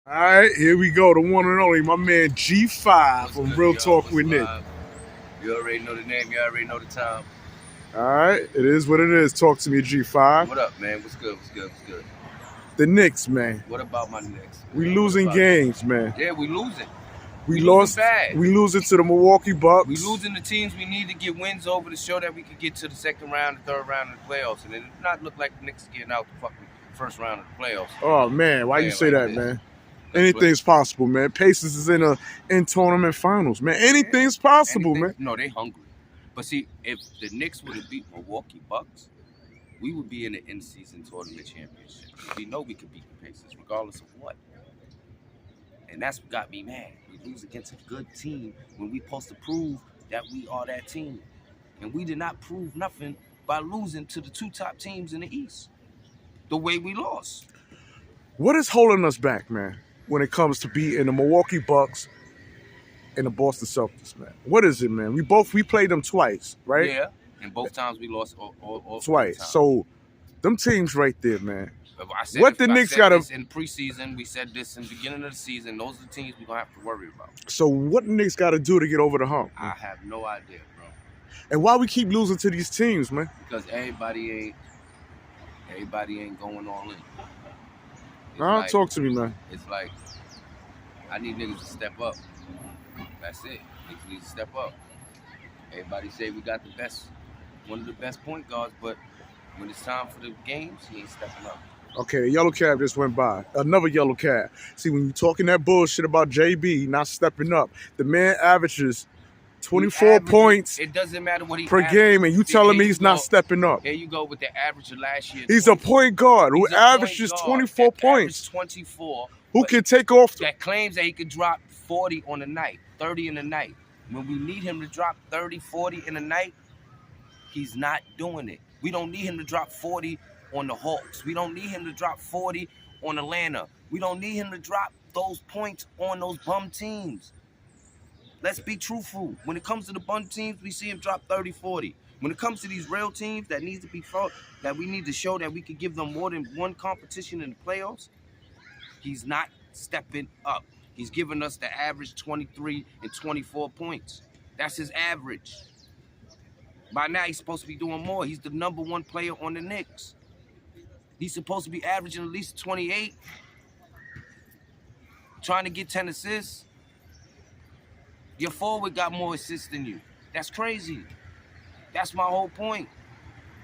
All right, here we go. The one and only, my man G5 What's from good, Real yo? Talk What's with Nick. live? You already know the name. You already know the time. All right, it is what it is. Talk to me, G5. What up, man? What's good? What's good? What's good? The Knicks, man. What about my Knicks? We Man? losing What about games, man. Yeah, we losing. We losing lost. bad. We losing to the Milwaukee Bucks. We losing the teams we need to get wins over to show that we could get to the second round, the third round of the playoffs, and it does not look like the Knicks are getting out the fucking first round of the playoffs. Oh man, why you say like that, this. man? Anything's possible, man. Pacers is in tournament finals, man. Anything's possible, man. No, they hungry. But see, if the Knicks would have beat Milwaukee Bucks, we would be in the in-season tournament championship. We know we could beat the Pacers regardless of what. And that's what got me mad. We lose against a good team when we supposed to prove that we are that team. And we did not prove nothing by losing to the two top teams in the East. The way we lost. What is holding us back, man, when it comes to beating the Milwaukee Bucks and the Boston Celtics, man? What is it, man? We played them twice, right? Yeah, and both times we lost all twice. So them teams right there, man. What the Knicks got to in preseason? We said this in the beginning of the season. Those are the teams we're gonna have to worry about. So what the Knicks got to do to get over the hump? Man? I have no idea, bro. And why we keep losing to these teams, man? Because everybody ain't going all in. Talk to me, man. It's like I need niggas to step up. That's it. Niggas need to step up. Everybody say we got one of the best point guards, but when it's time for the games, he ain't stepping up. Okay, the yellow cab just went by. Another yellow cab. See, when you talking that bullshit about JB not stepping up, the man averages 24 points it doesn't matter what he per game, and you telling me he's not stepping up. There you go with the average of last year. He's a point guard who averages 24 points. 24. Who can take off. That claims that he could drop 40 on a night, 30 in a night. When we need him to drop 30, 40 in a night, he's not doing it. We don't need him to drop 40 on the Hawks. We don't need him to drop 40 on Atlanta. We don't need him to drop those points on those bum teams. Let's be truthful. When it comes to the bum teams, we see him drop 30, 40. When it comes to these real teams that needs to be fought, that we need to show that we could give them more than one competition in the playoffs, he's not stepping up. He's giving us the average 23 and 24 points. That's his average. By now, he's supposed to be doing more. He's the number one player on the Knicks. He's supposed to be averaging at least 28, trying to get 10 assists. Your forward got more assists than you. That's crazy. That's my whole point.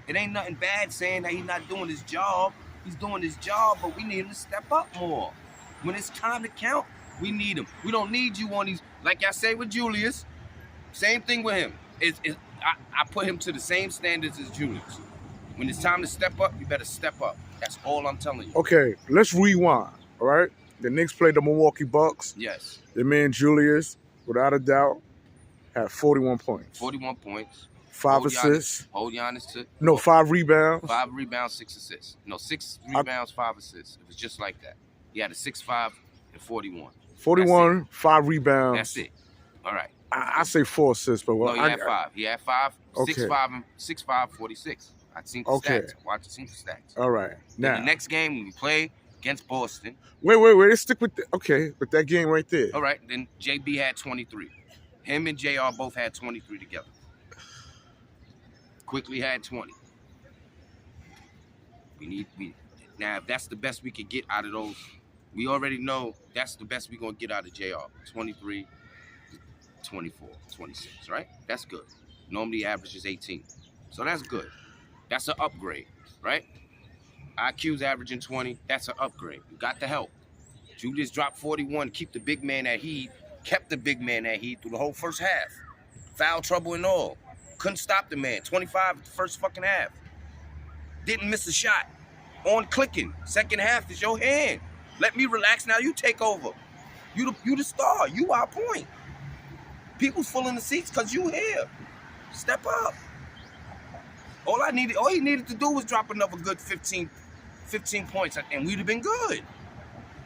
It ain't nothing bad saying that he's not doing his job. He's doing his job, but we need him to step up more. When it's time to count, we need him. We don't need you on these, like I say with Julius, same thing with him. I put him to the same standards as Julius. When it's time to step up, you better step up. That's all I'm telling you. Okay, let's rewind, all right? The Knicks played the Milwaukee Bucks. Yes. The man Julius, without a doubt, had 41 points. 41 points. 5 assists. Hold Giannis to... No, 5 rebounds. 5 rebounds, 6 assists. No, 6 rebounds, 5 assists. It was just like that. He had a 6-5 and 41. 41, 5 rebounds. That's it. All right. I say 4 assists, but no, he had 5. He had 5, okay. 6-5, 46. I seen the stats. Watch the stats. All right. Now the next game when we play against Boston. Wait. Let's stick with with that game right there. All right. Then JB had 23. Him and JR both had 23 together. Quickly had 20. Now if that's the best we could get out of those, we already know that's the best we're gonna get out of JR. 23, 24, 26, right? That's good. Normally average is 18. So that's good. That's an upgrade, right? IQ's averaging 20. That's an upgrade. You got the help. Julius dropped 41, kept the big man at heat through the whole first half. Foul trouble and all. Couldn't stop the man. 25 the first fucking half. Didn't miss a shot. On clicking. Second half is your hand. Let me relax now. You take over. You the star. You our point. People's full in the seats because you here. Step up. All he needed to do was drop another good 15 points, and we'd have been good.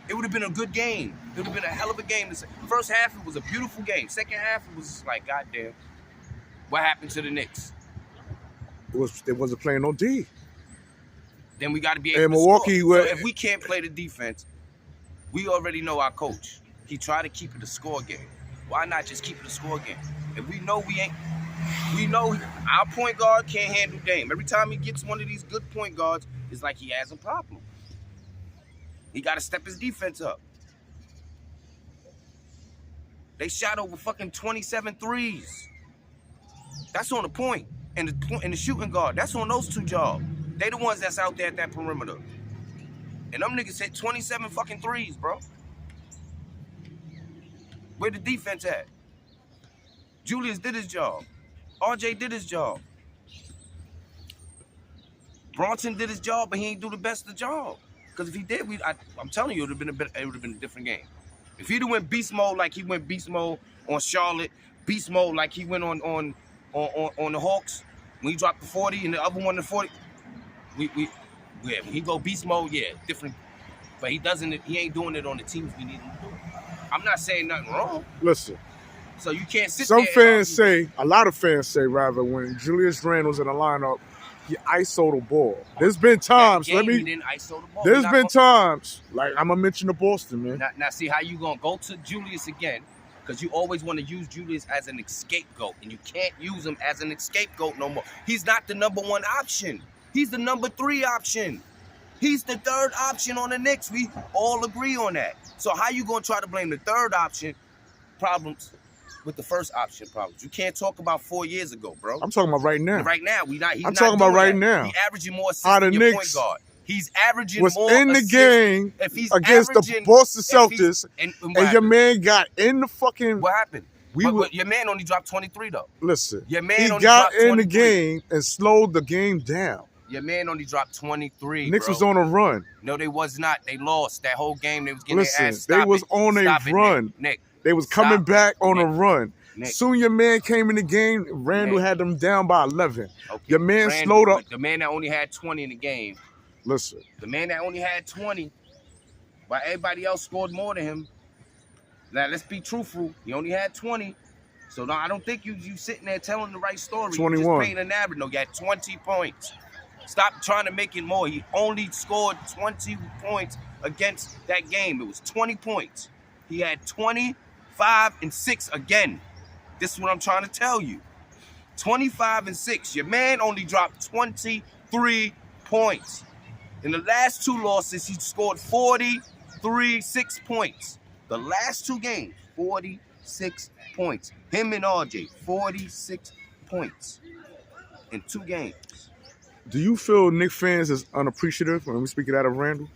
It would have been a good game. It would have been a hell of a game. First half, it was a beautiful game. Second half, it was just like, goddamn, what happened to the Knicks? They wasn't playing no D. Then we got to be able to Milwaukee, score. So if we can't play the defense, We already know our coach. He tried to keep it a score game. Why not just keep it a score game? If we know we know our point guard can't handle Dame. Every time he gets one of these good point guards, it's like he has a problem. He got to step his defense up. They shot over fucking 27 threes. That's on the point. And the shooting guard, that's on those two jobs. They the ones that's out there at that perimeter. And them niggas hit 27 fucking threes, bro. Where the defense at? Julius did his job. RJ did his job. Brunson did his job, but he ain't do the best of the job. Because if he did, I'm telling you, it would have been a different game. If he'd have went beast mode like he went beast mode on Charlotte, beast mode like he went on the Hawks, when he dropped the 40 and the other one the 40, when he go beast mode, yeah, different. But he ain't doing it on the teams we need him to do. I'm not saying nothing wrong. Listen. So you can't sit Some there. a lot of fans say, rather, when Julius Randle's in the lineup, he ISO the ball. There's been times, he didn't ISO the ball. There's been times, like I'm gonna mention the Boston, man. Now see how you gonna go to Julius again, because you always want to use Julius as an scapegoat, and you can't use him as an scapegoat no more. He's not the number one option. He's the number 3 option. He's the 3rd option on the Knicks. We all agree on that. So how you gonna try to blame the 3rd option problems with the 1st option problems? You can't talk about 4 years ago, bro. I'm talking about right now. Right now, I'm talking about right now. He's averaging more assists than your point guard. He's averaging was more in the game if he's against the Boston Celtics, and your man got in the fucking. What happened? Your man only dropped 23 though. Listen, your man he only got dropped in 23. the game and slowed the game down. Your man only dropped 23. Knicks bro. was on a run. No, they was not. They lost that whole game. They was getting their ass. They was on a run. Nick. They was coming back on a run. Nick. Soon your man came in the game. Randle had them down by 11. Okay. Your man slowed up. The man that only had 20 in the game. Listen. The man that only had 20, while everybody else scored more than him. Now, let's be truthful. He only had 20. So, no, I don't think you sitting there telling the right story. 21. You just painting an average. No, you had 20 points. Stop trying to make it more. He only scored 20 points against that game. It was 20 points. He had 25 and 6 again. This is what I'm trying to tell you. 25 and 6. Your man only dropped 23 points. In the last 2 losses, he scored 6 points. The last 2 games, 46 points. Him and RJ, 46 points in 2 games. Do you feel Knicks fans is unappreciative when we speak of that of Randle?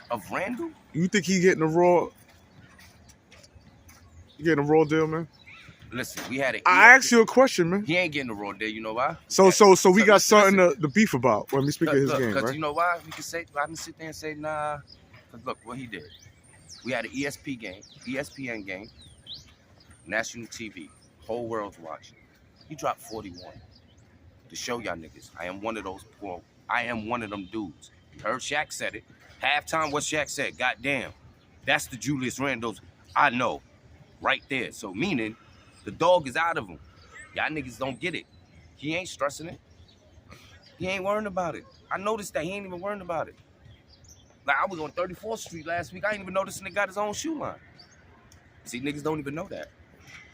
Of Randle? You think he getting a raw deal, man? Listen, we had I asked you a question, man. He ain't getting a raw deal, you know why? So we got something to beef about when we speak of his game, right? Because you know why? We can say, I can sit there and say, nah. Because look, what he did. We had an ESPN game, national TV, whole world's watching. He dropped 41. To show y'all niggas, I am one of those poor. I am one of them dudes. You heard Shaq said it. Halftime, what Shaq said, goddamn. That's the Julius Randles I know. Right there. So meaning, the dog is out of him. Y'all niggas don't get it. He ain't stressing it. He ain't worrying about it. I noticed that he ain't even worrying about it. Like, I was on 34th Street last week. I ain't even noticed the nigga got his own shoe line. See, niggas don't even know that.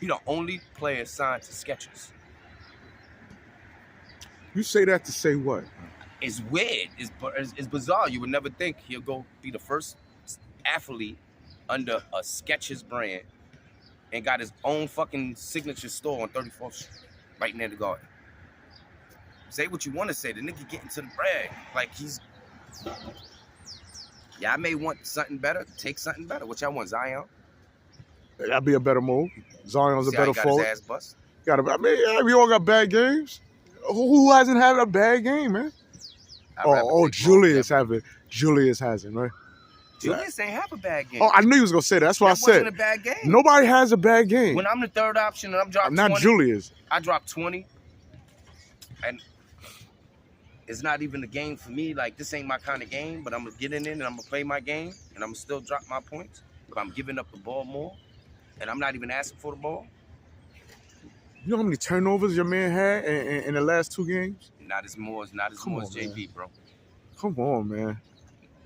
He the only player signed to Skechers. You say that to say what? It's weird. It's bizarre. You would never think he'll go be the first athlete under a Skechers brand and got his own fucking signature store on 34th Street, right near the Garden. Say what you want to say. The nigga getting to the brag. Like, he's... Yeah, I may want something better. Take something better. What y'all want, Zion? That'd be a better move. Zion's a better forward. Got his ass bust. We all got bad games. Who hasn't had a bad game, man? Julius hasn't, right? Julius ain't have a bad game. Oh, I knew you was gonna say that. That's why I said. Wasn't a bad game. Nobody has a bad game. When I'm the 3rd option and I'm dropping 20. Not Julius. I dropped 20. And it's not even a game for me. Like, this ain't my kind of game, but I'm gonna get in and I'm gonna play my game and I'm gonna still drop my points. If I'm giving up the ball more and I'm not even asking for the ball. You know how many turnovers your man had in the last 2 games? Not as more as JB, bro. Come on, man.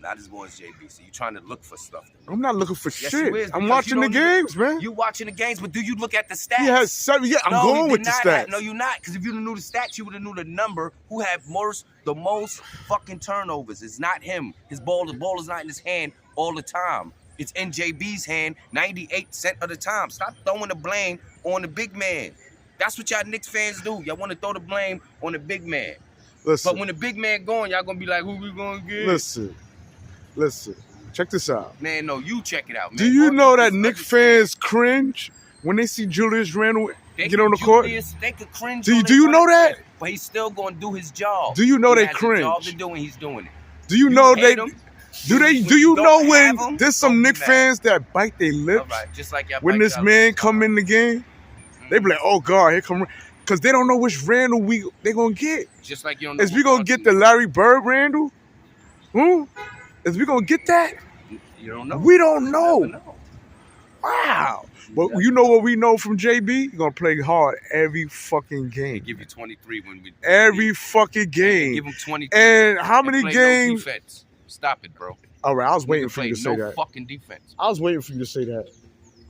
Not as more as JB. So you trying to look for stuff. I'm not looking for Yes, shit. you is, I'm because watching the you don't games, man. You watching the games, but do you look at the stats? He has 7. Yeah, I'm No, going he with did the not stats. have- no, you're not. Because if you knew the stats, you would have knew the number. Who had the most fucking turnovers? It's not him. The ball is not in his hand all the time. It's in JB's hand 98% of the time. Stop throwing the blame on the big man. That's what y'all Knicks fans do. Y'all want to throw the blame on the big man. Listen, But when the big man gone, y'all gonna be like, who we gonna get? Listen. Check this out. Man, no, you check it out, man. Do you Bro, know that just Knicks understand. fans cringe when they see Julius Randle They get on the court? They could cringe. Do you know that? But he's still gonna do his job. Do you know He they has a cringe? job to do, and he's doing it. Do you know hate they? him. Do When you you know don't when have 'em, there's some don't be Knicks mad. fans that bite their All lips right, just like y'all when bite this y'all man lips. come in the game? They be like, "Oh God, here come," because they don't know which Randle they gonna get. Just like you don't know. Is we gonna get the Larry Bird Randle? Is we gonna get that? You don't know. We don't You know. never know. Wow. But you know what we know from JB? He's gonna play hard every fucking They game. give you 23 when we Every fucking Give game. him 23. And how many play no games? defense. Stop it, bro. All right, I was waiting Nigga for you to play say no that. fucking defense. I was waiting for you to say that.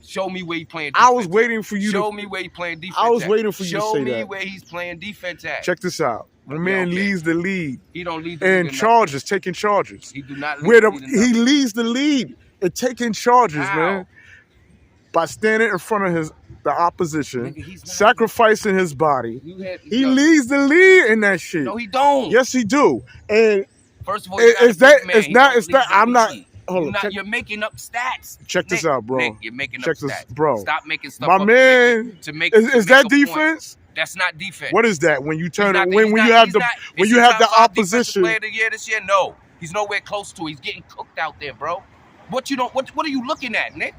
Show me where he playing defense. I was waiting for you Show to. me where he playing defense. I was at. waiting for you to Show say me that. where he's playing defense at. Check this out. My man okay. leads the lead He don't lead the in league in charges, taking charges. nothing. He do not lead Where the league in he nothing. leads the lead in taking charges, How? man, by standing in front of the opposition, Nigga, he's not- sacrificing his body. He yo, leads the lead in that shit. No, he don't. Yes, he do. And First of all, you got is a that? big man. It's He not. don't It's lead that. the I'm not. league. Hold on. You're making up stats. Check this Nick, out, bro. Nick, you're making Check up this, stats. bro. Stop making stuff My up man, to make. is to that make a point. defense? That's not defense. What is that? When you turn He's it, not- when he's you not- have he's the not- when is you he have top the 5 defensive opposition. player of the year this year? No, he's nowhere close to it. He's getting cooked out there, bro. What are you looking at, Nick?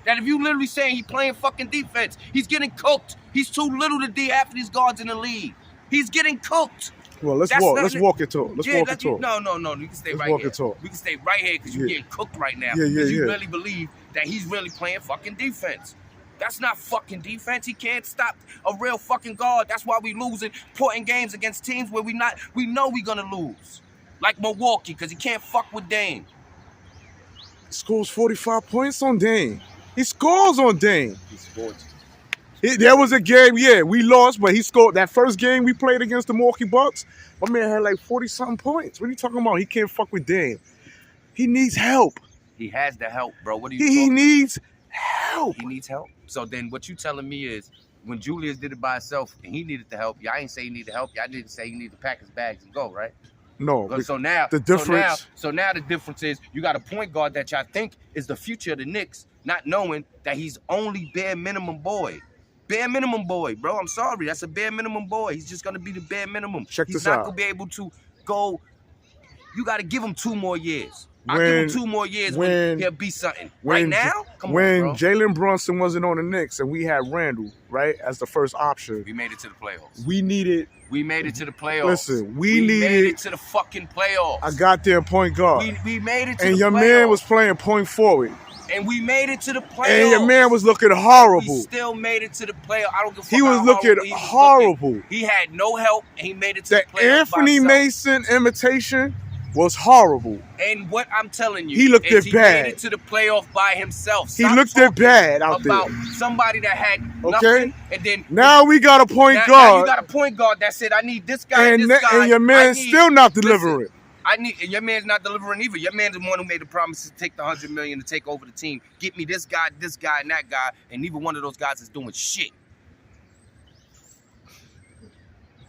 That if you literally saying he playing fucking defense, he's getting cooked. He's too little to D half of these guards in the league. He's getting cooked. Well, let's That's walk. not Let's it. walk and talk. Let's Yeah, walk and talk. No. We can stay Let's right walk here. and talk. We can stay right here because you're Yeah. getting cooked right now. Yeah, Because you yeah. really believe that he's really playing fucking defense. That's not fucking defense. He can't stop a real fucking guard. That's why we losing important games against teams where we know we're gonna lose. Like Milwaukee, because he can't fuck with Dame. Scores 45 points on Dame. He scores on Dame. He scored. There was a game, yeah, we lost, but he scored. That first game we played against the Milwaukee Bucks, my man had like 40-something points. What are you talking about? He can't fuck with Dame. He needs help. He has the help, bro. What are you He talking needs help. He needs help. So then what you telling me is when Julius did it by himself and he needed the help, y'all ain't say he needed help. Y'all didn't say he needed to pack his bags and go, right? No. So now the difference. So now the difference is you got a point guard that y'all think is the future of the Knicks, not knowing that he's only bare minimum boy. Bare minimum boy, bro. I'm sorry. That's a bare minimum boy. He's just gonna be the bare minimum. Check He's this not out. gonna be able to go. You gotta give him 2 more years. I'll give him 2 more years when he'll be something. Right now? Come on, when bro. JALEN Brunson wasn't on the Knicks and we had Randle, right, as the first option, We made it to the playoffs. we needed, We made it to the playoffs. listen, we we made needed it to the fucking playoffs. a goddamn point guard. We made it to And the your playoffs. man was playing point forward. And we made it to the playoffs. And your man was looking We horrible. still made it to the playoffs. I don't give a fuck He was how looking he was horrible. looking. He had no help, and he made it to The the playoffs by Anthony himself. Mason imitation was horrible. And what I'm telling you, He looked is it he bad. made it to the playoff by himself. He Stop looked it talking bad out about there. somebody that had Okay. nothing, and then Now we got a point now you guard, got a point guard that said, "I need this guy and, this guy." and your I man's need- still not listen, delivering. and your man's not delivering either. Your man's the one who made the promise to take the $100 million to take over the team. Get me this guy, and that guy, and neither one of those guys is doing shit.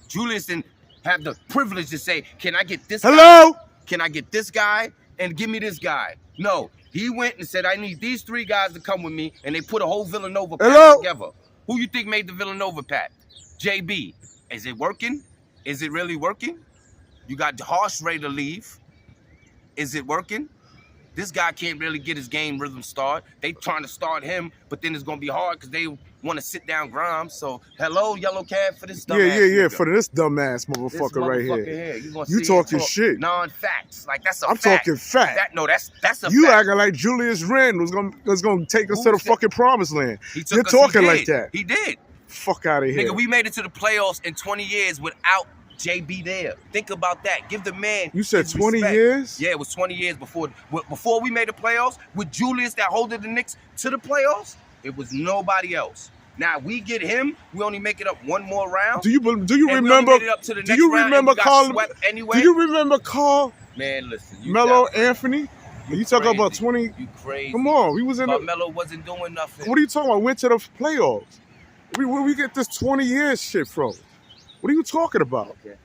Julius didn't have the privilege to say, "Can I get this guy? Hello? Can I get this guy and give me this guy?" No, he went and said, "I need these 3 guys to come with me," and they put a whole Villanova pack Hello? together. Who you think made the Villanova pack? JB. Is it working? Is it really working? You got Harsh ready to leave. Is it working? This guy can't really get his game rhythm start. They trying to start him, but then it's gonna be hard because they want to sit down Grimes. So hello, yellow cat for this dumbass. Yeah, nigga. for this dumbass This motherfucker right motherfucker here. You, gonna You sit here and talking talk shit. Non-facts. Like that's a I'm fact. talking fact. That's a You fact. acting like Julius Randle was gonna take us Who to the said- fucking promised land. He took You're us- talking he like did. that. He did. Fuck out of here. Nigga, we made it to the playoffs in 20 years without JB there. Think about that. Give the man. You said his 20 respect. years? Yeah, it was 20 years before we made the playoffs with Julius that holded the Knicks to the playoffs. It was nobody else. Now we get him. We only make it up one more round. Do you and remember? We made it up to the Do next you round remember and we got Carl? swept anyway? Do you remember Carl? Man, listen. Melo Anthony? You talking crazy. about 20? You crazy. Come on, we was in. Carmelo wasn't doing nothing. What are you talking about? Went to the playoffs. Where we get this 20 years shit from? What are you talking about? Okay.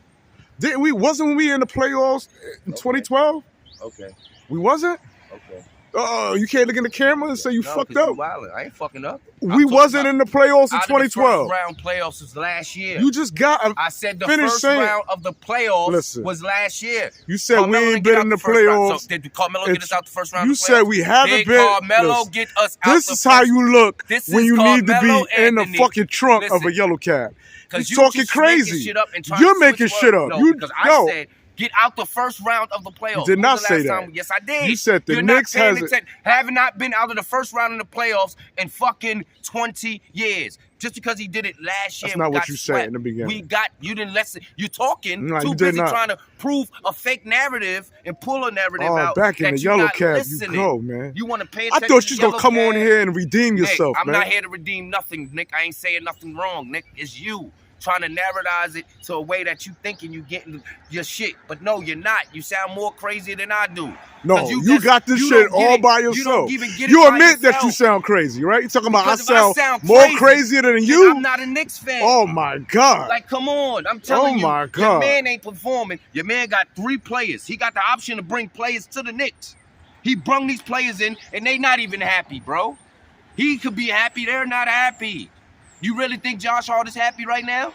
Wasn't we in the playoffs in 2012? Okay. We wasn't? Okay. Oh, you can't look in the camera and say you fucked up. I ain't fucking up. We wasn't in the playoffs in 2012. The first round playoffs was last year. You just got. I said the first round of the playoffs was last year. You said Carmelo we ain't been in the playoffs. So did Carmelo get us out the first round? You said we haven't been. Carmelo get us out. This is how you look when you need to be in the fucking trunk of a yellow cab. Because you talking crazy. You're making shit up. Because I said get out the first round of the playoffs. You did not say that. Yes, I did. You said the Knicks have not been out of the first round in the playoffs in fucking 20 years. Just because he did it last year. That's not what you said in the beginning. You didn't listen. You're talking too busy trying to prove a fake narrative and pull a narrative out. Back in the yellow cab, you go, man. You want to pay attention. I thought you was gonna come on here and redeem yourself, man. I'm not here to redeem nothing, Nick. I ain't saying nothing wrong, Nick. It's you trying to narratize it to a way that you thinking you getting your shit. But no, you're not. You sound more crazy than I do. No, you got this shit all by yourself. You admit that you sound crazy, right? You're talking about I sound more crazier than you? I'm not a Knicks fan. Oh, my God. Like, come on. I'm telling you. Oh, my God. Your man ain't performing. Your man got 3 players. He got the option to bring players to the Knicks. He brung these players in, and they not even happy, bro. He could be happy. They're not happy. You really think Josh Hart is happy right now?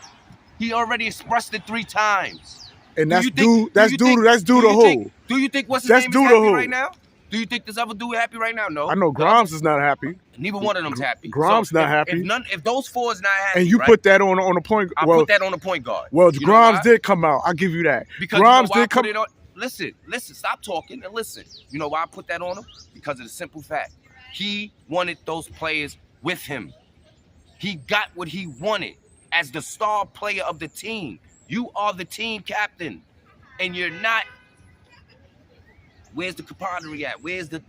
He already expressed it 3 times. And that's due to who? Do you think what's his name is happy right now? Do you think this other dude happy right now? No. I know Grimes is not happy. Neither one of them's happy. Grimes not happy. If those 4 is not happy, and you put that on the point. I put that on the point guard. Well, Grimes did come out. I'll give you that. Because Grimes did come. Listen. Stop talking and listen. You know why I put that on him? Because of the simple fact he wanted those players with him. He got what he wanted as the star player of the team. You are the team captain, and you're not. Where's the camaraderie at? Where's the?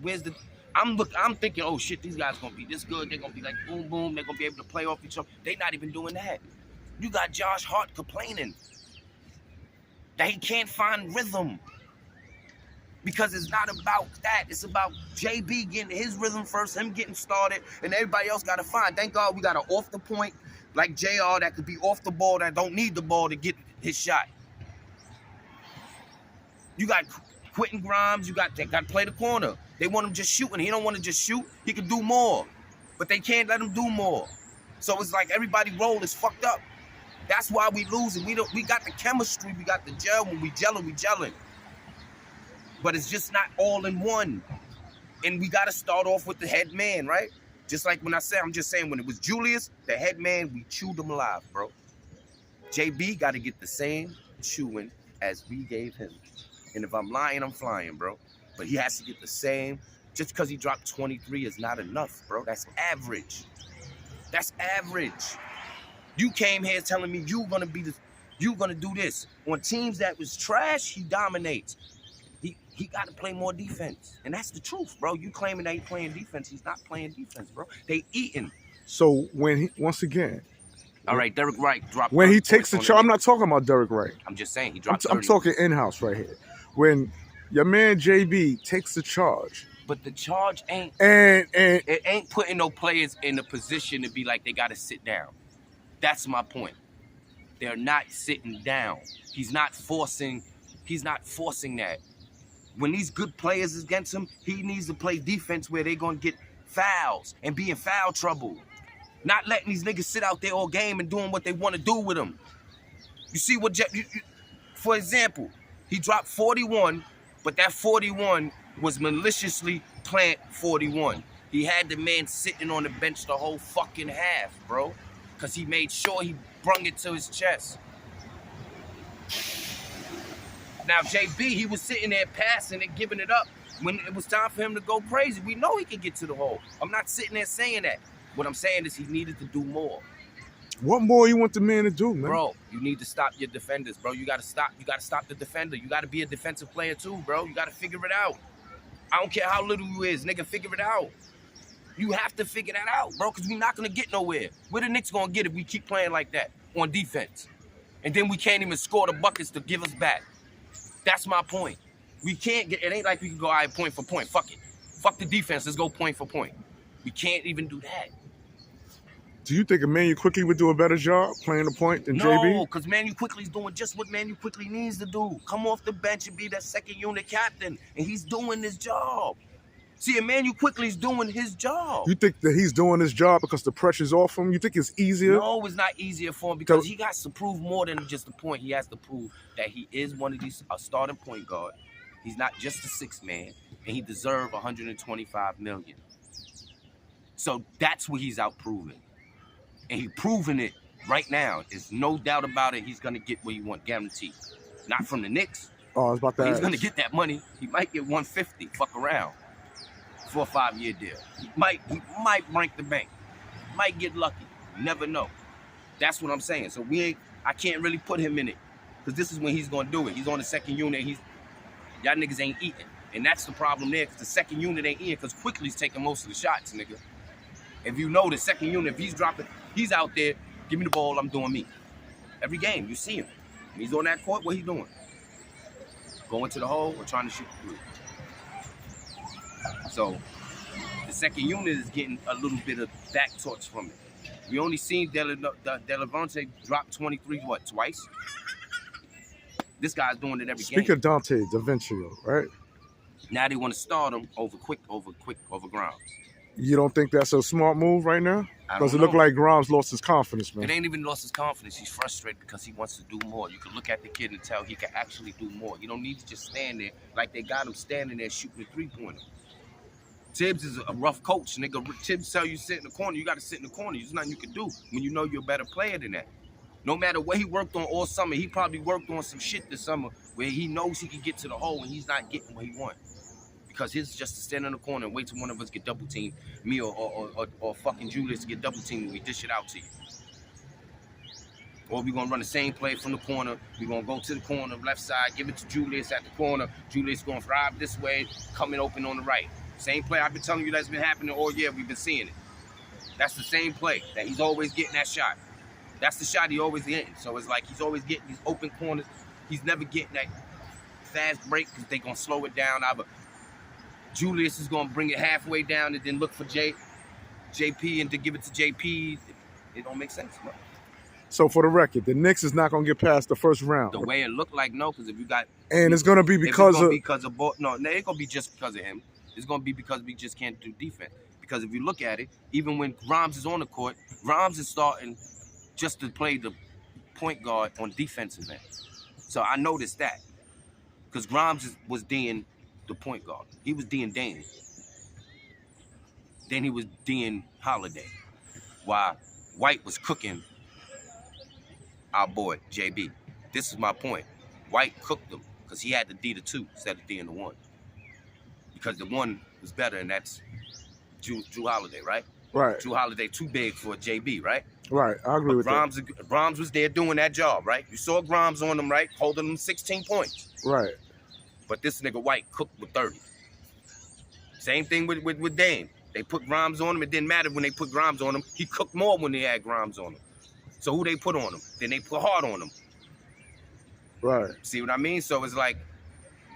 I'm thinking, oh shit, these guys gonna be this good. They're gonna be like boom boom. They're gonna be able to play off each other. They're not even doing that. You got Josh Hart complaining that he can't find rhythm. Because it's not about that. It's about JB getting his rhythm first, him getting started, and everybody else got to find. Thank God we got an off the point like JR that could be off the ball, that don't need the ball to get his shot. You got Quentin Grimes. They got to play the corner. They want him just shooting. He don't want to just shoot. He can do more. But they can't let him do more. So it's like everybody role is fucked up. That's why we losing. We got the chemistry. We got the gel. When we gelling, we gelling. But it's just not all in one. And we got to start off with the head man, right? Just like when I'm just saying, when it was Julius, the head man, we chewed him alive, bro. JB got to get the same chewing as we gave him. And if I'm lying, I'm flying, bro. But he has to get the same. Just because he dropped 23 is not enough, bro. That's average. That's average. You came here telling me you're going to do this. On teams that was trash, he dominates. He got to play more defense. And that's the truth, bro. You claiming that he's playing defense. He's not playing defense, bro. They eating. So when once again. All right, Derek Wright dropped. When he takes the charge, I'm not talking about Derek Wright. I'm just saying he dropped. I'm talking in-house right here. When your man JB takes the charge. But the charge ain't. And it ain't putting no players in a position to be like they got to sit down. That's my point. They're not sitting down. He's not forcing that. When these good players is against him, he needs to play defense where they're going to get fouls and be in foul trouble. Not letting these niggas sit out there all game and doing what they want to do with them. You see what, for example, he dropped 41, but that 41 was maliciously plant 41. He had the man sitting on the bench the whole fucking half, bro, because he made sure he brung it to his chest. Now, JB, he was sitting there passing and giving it up when it was time for him to go crazy. We know he can get to the hole. I'm not sitting there saying that. What I'm saying is he needed to do more. What more you want the man to do, man? Bro, you need to stop your defenders, bro. You gotta stop the defender. You gotta be a defensive player too, bro. You gotta figure it out. I don't care how little you is, nigga, figure it out. You have to figure that out, bro, because we're not gonna get nowhere. Where the Knicks gonna get if we keep playing like that on defense? And then we can't even score the buckets to give us back. That's my point. We can't get, it ain't like we can go, all right, point for point. Fuck it. Fuck the defense, let's go point for point. We can't even do that. Do you think Emmanuel Quickly would do a better job playing the point than JB? No, because Emmanuel Quickly's doing just what Emmanuel Quickly needs to do. Come off the bench and be that second unit captain. And he's doing his job. See, Emmanuel Quickly's doing his job. You think that he's doing his job because the pressure's off him? You think it's easier? No, it's not easier for him because he got to prove more than just the point. He has to prove that he is one of these, a starting point guard. He's not just a sixth man, and he deserves $125 million. So that's what he's out proving. And he's proving it right now. There's no doubt about it. He's going to get what he wants, guaranteed. Not from the Knicks. Oh, I was about that. He's going to get that money. He might get 150. Fuck around. For a 5-year deal. He might rank the bank. Might get lucky. You never know. That's what I'm saying. So I can't really put him in it. Because this is when he's going to do it. He's on the second unit. Y'all niggas ain't eating. And that's the problem there. Because the second unit ain't eating. Because Quickly's taking most of the shots, nigga. If you know the second unit, if he's dropping, he's out there, give me the ball, I'm doing me. Every game, you see him. When he's on that court, what he doing? Going to the hole or trying to shoot the three. So, the second unit is getting a little bit of back torch from it. We only seen Delevante drop 23, what, twice? This guy's doing it every game. Speak of Dante DaVincio, right? Now they want to start him over Grimes. You don't think that's a smart move right now? Because it know. looked like Grimes lost his confidence, man. It ain't even lost his confidence. He's frustrated because he wants to do more. You can look at the kid and tell he can actually do more. You don't need to just stand there like they got him standing there shooting a three-pointer. Tibbs is a rough coach, nigga. Tibbs tell you sit in the corner. You got to sit in the corner. There's nothing you can do when you know you're a better player than that. No matter what he worked on all summer, he probably worked on some shit this summer where he knows he can get to the hole and he's not getting what he wants. Because his just to stand in the corner and wait till one of us get double teamed, me or fucking Julius to get double teamed and we dish it out to you. Or we gonna run the same play from the corner. We gonna go to the corner, left side, give it to Julius at the corner. Julius gonna drive this way, coming open on the right. Same play I've been telling you that's been happening all year. We've been seeing it. That's the same play that he's always getting that shot. That's the shot he always getting. So it's like he's always getting these open corners. He's never getting that fast break because they gonna slow it down. Julius is going to bring it halfway down and then look for JP and to give it to JP. It don't make sense, bro. So for the record, the Knicks is not going to get past the first round. The way it looked like, no, because if you got... And it's going to be because of... No, it ain't going to be just because of him. It's going to be because we just can't do defense. Because if you look at it, even when Grimes is on the court, Grimes is starting just to play the point guard on defensive end. So I noticed that. Because Grimes was D'ing the point guard. He was D'ing Dame. Then he was D'ing Holiday. While White was cooking our boy, JB. This is my point. White cooked him because he had to D the 2 instead of D'ing the 1. Because the 1 was better, and that's Drew Holiday, right? Right. Drew Holiday too big for JB, right? Right, I agree with that. Grimes was there doing that job, right? You saw Grimes on him, right? Holding him 16 points. Right. But this nigga White cooked with 30. Same thing with Dame. They put Grimes on him. It didn't matter when they put Grimes on him. He cooked more when they had Grimes on him. So who they put on him? Then they put Hard on him. Right. See what I mean? So it's like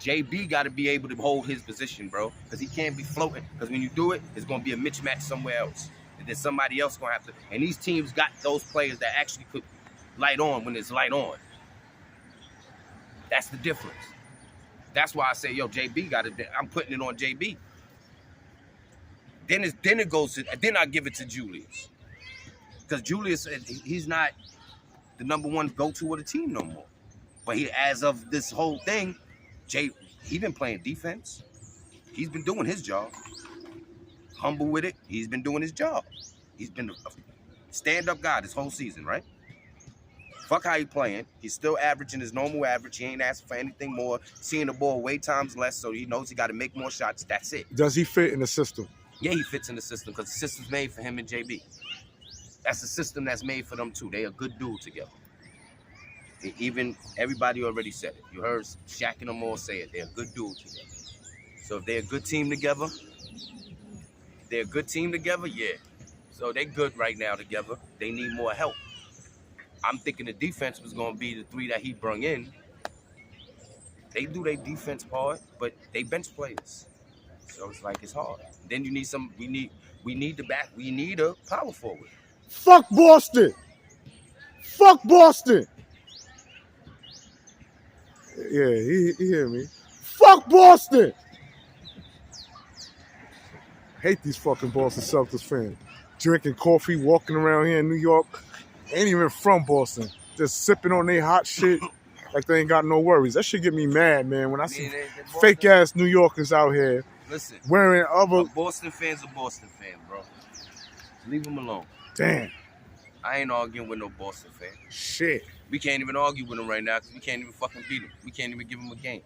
JB got to be able to hold his position, bro. Because he can't be floating. Because when you do it, it's going to be a mismatch somewhere else. And then somebody else going to have to. And these teams got those players that actually put light on when it's light on. That's the difference. That's why I say, yo, JB got it. I'm putting it on JB. Then it goes to, then I give it to Julius. Because Julius, he's not the #1 go-to of the team no more. But as of this whole thing, he been playing defense. He's been doing his job. Humble with it. He's been doing his job. He's been a stand-up guy this whole season, right? Fuck how he playing. He's still averaging his normal average. He ain't asking for anything more. Seeing the ball way times less, so he knows he got to make more shots. That's it. Does he fit in the system? Yeah, he fits in the system because the system's made for him and JB. That's a system that's made for them too. They a good dude together. Even everybody already said it. You heard Shaq and them all say it. They're a good dude together. So if they're a good team together, yeah. So they good right now together. They need more help. I'm thinking the defense was gonna be the three that he brung in. They do their defense part, but they bench players. So it's like it's hard. Then you need some. We need the back. We need a power forward. Fuck Boston. Fuck Boston. Yeah, he hear me. Fuck Boston. Hate these fucking Boston Celtics fans. Drinking coffee, walking around here in New York. Ain't even from Boston. Just sipping on their hot shit like they ain't got no worries. That shit get me mad, man. When I see fake ass New Yorkers out here wearing other. Boston fans are Boston fans, bro. Leave them alone. Damn. I ain't arguing with no Boston fan. Shit. We can't even argue with them right now because we can't even fucking beat them. We can't even give them a game.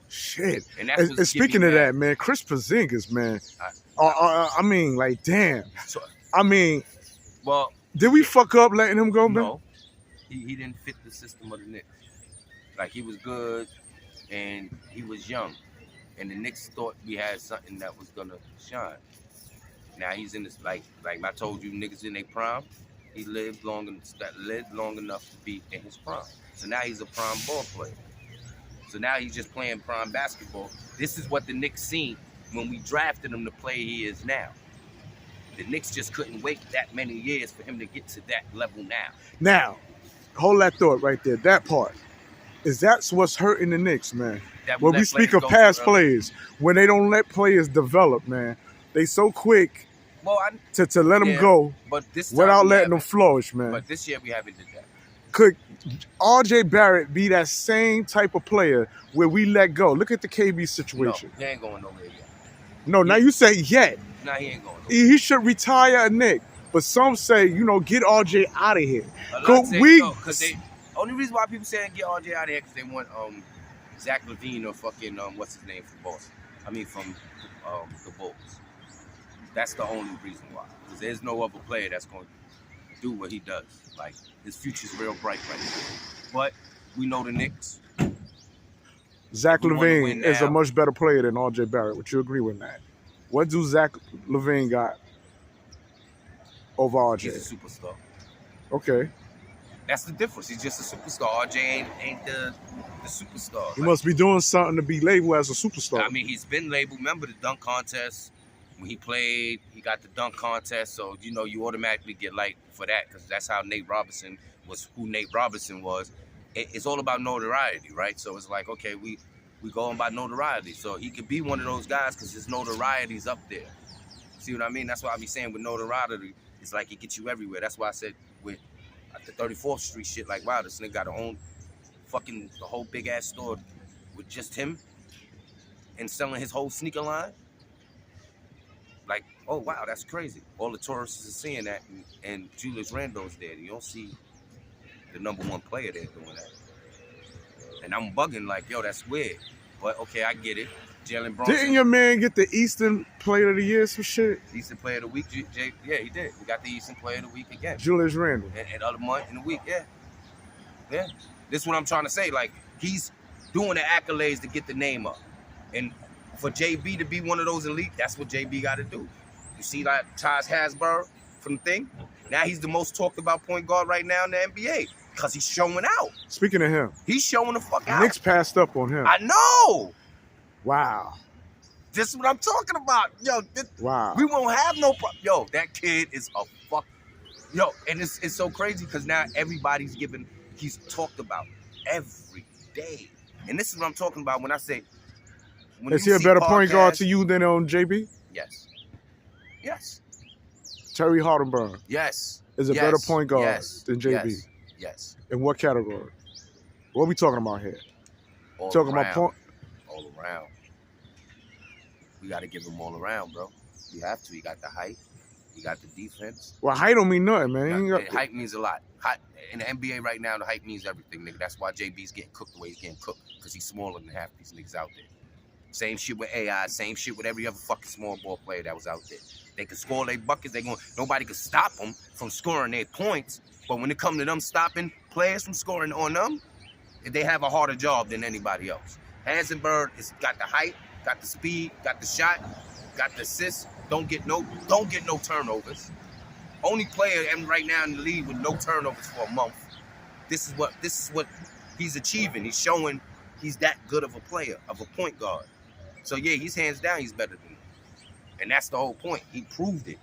Shit. And speaking of that, man, Chris Porzingis, man. I mean, like, damn. I mean, well, did we fuck up letting him go, man? No. He didn't fit the system of the Knicks. Like, he was good and he was young. And the Knicks thought we had something that was going to shine. Now he's in this, like I told you, niggas in their prime. He lived long enough to be in his prime. So now he's a prime ball player. So now he's just playing prime basketball. This is what the Knicks seen when we drafted him to play he is now. The Knicks just couldn't wait that many years for him to get to that level now. Now, hold that thought right there. That part. Is that's what's hurting the Knicks, man. When we speak of past players, when they don't let players develop, man, they so quick to let them go without letting them flourish, man. But this year we haven't did that. Could R.J. Barrett be that same type of player where we let go? Look at the KB situation. No, he ain't going nowhere yet. No, now you say yet. Nah, he ain't going nowhere. He should retire a Knick. But some say, get R.J. out of here. Only reason why people say get R.J. out of here because they want Zach LaVine or fucking what's his name from Boston. I mean from the Bulls. That's the only reason why. Because there's no other player that's going to do what he does. Like, his future's real bright right now. But we know the Knicks. Zach LaVine is a much better player than R.J. Barrett. Would you agree with that? What do Zach LaVine got over R.J.? He's a superstar. Okay. That's the difference. He's just a superstar. R.J. ain't the superstar. He must be doing something to be labeled as a superstar. I mean, he's been labeled. Remember the dunk contest? When he played, he got the dunk contest, so you automatically get liked for that because that's how Nate Robinson was. Who Nate Robinson was. It's all about notoriety, right? So it's like, okay, we going by notoriety. So he could be one of those guys because his notoriety's up there. See what I mean? That's why I be saying with notoriety, it's like it gets you everywhere. That's why I said with the 34th Street shit, like, wow, this nigga got the whole big ass store with just him and selling his whole sneaker line. Like, oh, wow, that's crazy. All the tourists are seeing that, and Julius Randle's there. You don't see the #1 player there doing that. And I'm bugging like, yo, that's weird. But, okay, I get it. JALEN BRUNSON. Didn't your man get the Eastern Player of the Year for shit? Eastern Player of the Week? Yeah, he did. We got the Eastern Player of the Week again. Julius Randle. And other month in the week, yeah. Yeah. This is what I'm trying to say. Like, he's doing the accolades to get the name up. And for JB to be one of those elite, that's what JB got to do. You see like Taj Hasbro from the thing? Now he's the most talked about point guard right now in the NBA because he's showing out. Speaking of him. He's showing the fuck out. Knicks passed up on him. I know. Wow. This is what I'm talking about. Yo, wow. We won't have no problem. Yo, that kid is a fuck. Yo, and it's so crazy because now he's talked about every day. And this is what I'm talking about when I say, is he a better point guard to you than on JB? Yes. Yes. Terry Hardenburg. Yes. Is a better point guard than JB. Yes. In what category? What are we talking about here? All talking around. about point. All around. We got to give him all around, bro. You have to. You got the height. You got the defense. Well, height don't mean nothing, man. Height means a lot. In the NBA right now, the height means everything, nigga. That's why JB's getting cooked the way he's getting cooked because he's smaller than half these niggas out there. Same shit with AI. Same shit with every other fucking small ball player that was out there. They can score their buckets. Nobody can stop them from scoring their points. But when it comes to them stopping players from scoring on them, they have a harder job than anybody else. Hasenberg has got the height, got the speed, got the shot, got the assist. Don't get no turnovers. Only player right now in the league with no turnovers for a month. This is what he's achieving. He's showing he's that good of a player, of a point guard. So yeah, he's hands down, he's better than him. And that's the whole point. He proved it.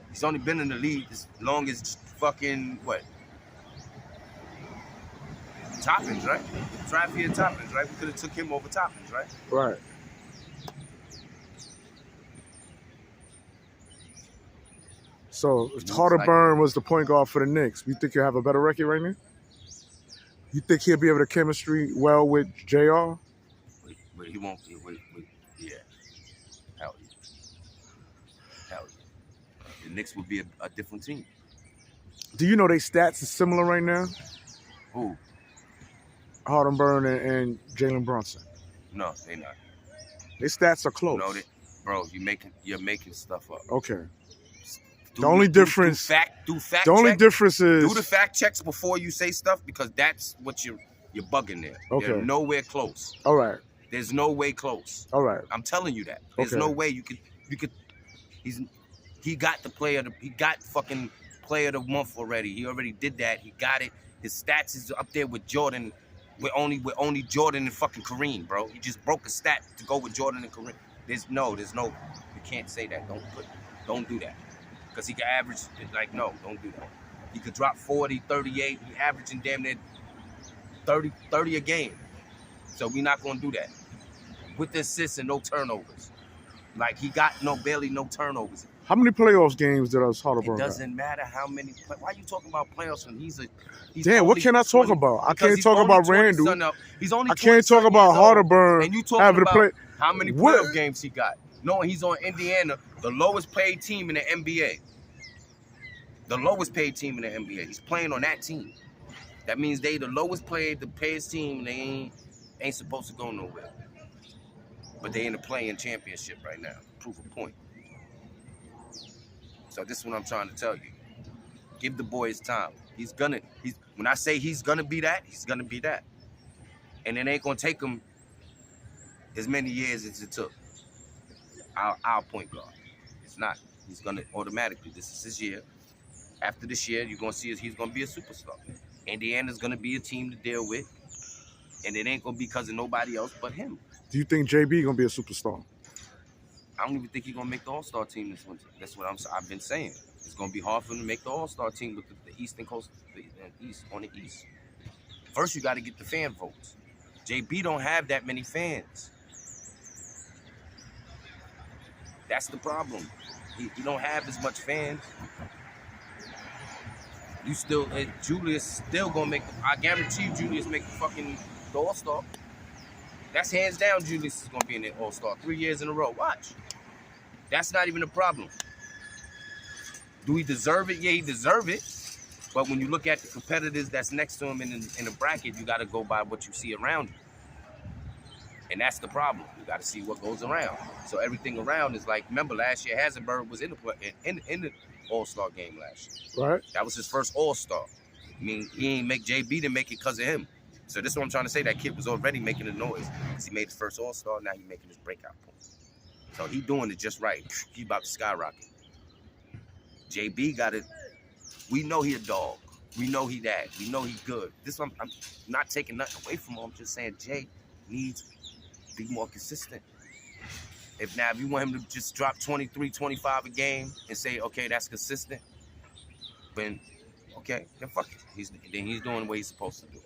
He's only been in the league as long as fucking what? Toppins, right? Travier Toppins, right? We could have took him over Toppins, right? Right. So if Hardenburn was the point guard for the Knicks, you think he'll have a better record right now? You think he'll be able to chemistry well with JR? But he won't. Yeah. Hell yeah. Hell yeah. The Knicks would be a different team. Do you know their stats is similar right now? Who? Hardenburn and Jalen Brunson. No, they not. Their stats are close. No, bro, you're making stuff up. Okay. The only difference. Do fact the only check. difference is Do the fact checks before you say stuff because that's what you're bugging there. Okay. They're nowhere close. All right. There's no way close. All right. I'm telling you that. There's no way you could. He got the player. He got fucking player of the month already. He already did that. He got it. His stats is up there with Jordan. With only Jordan and fucking Kareem, bro. He just broke a stat to go with Jordan and Kareem. There's no. You can't say that. Don't do that. Because he can average, like, no, don't do that. He could drop 40, 38. He averaging damn near 30 a game. So we're not going to do that. With the assists and no turnovers. Like, he got barely no turnovers. How many playoffs games did Hardenburn got? It doesn't matter how many. Why are you talking about playoffs when he's damn, what can I talk about? I can't talk about Randle. He's only I can't talk about Hardenburn and you talking having about to play. How many playoff games he got? Knowing he's on Indiana, the lowest paid team in the NBA. The lowest paid team in the NBA. He's playing on that team. That means they the lowest paid, the payest team, and they ain't supposed to go nowhere. But they in the playing championship right now. Proof of point. So this is what I'm trying to tell you. Give the boy his time. When I say he's gonna be that, he's gonna be that. And it ain't gonna take him as many years as it took. Our point guard. It's not. He's gonna automatically. This is his year. After this year, you're gonna see he's gonna be a superstar. Indiana's gonna be a team to deal with, and it ain't gonna be because of nobody else but him. Do you think JB gonna be a superstar? I don't even think he's gonna make the All-Star team this winter. That's what I've been saying. It's gonna be hard for him to make the All-Star team with the Eastern Coast, the East on the East. First, you got to get the fan votes. JB don't have that many fans. That's the problem. He don't have as much fans. Julius still gonna make. I guarantee you, Julius make the All-Star. That's hands down. Julius is gonna be in the All-Star 3 years in a row. Watch. That's not even a problem. Do he deserve it? Yeah, he deserve it. But when you look at the competitors that's next to him in the bracket, you got to go by what you see around you. And that's the problem. You got to see what goes around. So everything around is like, remember last year, Hasenberg was in the All-Star game last year. Right. That was his first All-Star. I mean, he ain't make JB to make it because of him. So this is what I'm trying to say. That kid was already making a noise. Because he made his first All-Star, now he's making his breakout point. So he doing it just right. He about to skyrocket. JB got it. We know he a dog. We know he that. We know he good. This one, I'm not taking nothing away from him. I'm just saying Jay needs to be more consistent. If you want him to just drop 23, 25 a game and say, okay, that's consistent, then okay, then fuck it. Then he's doing what he's supposed to do.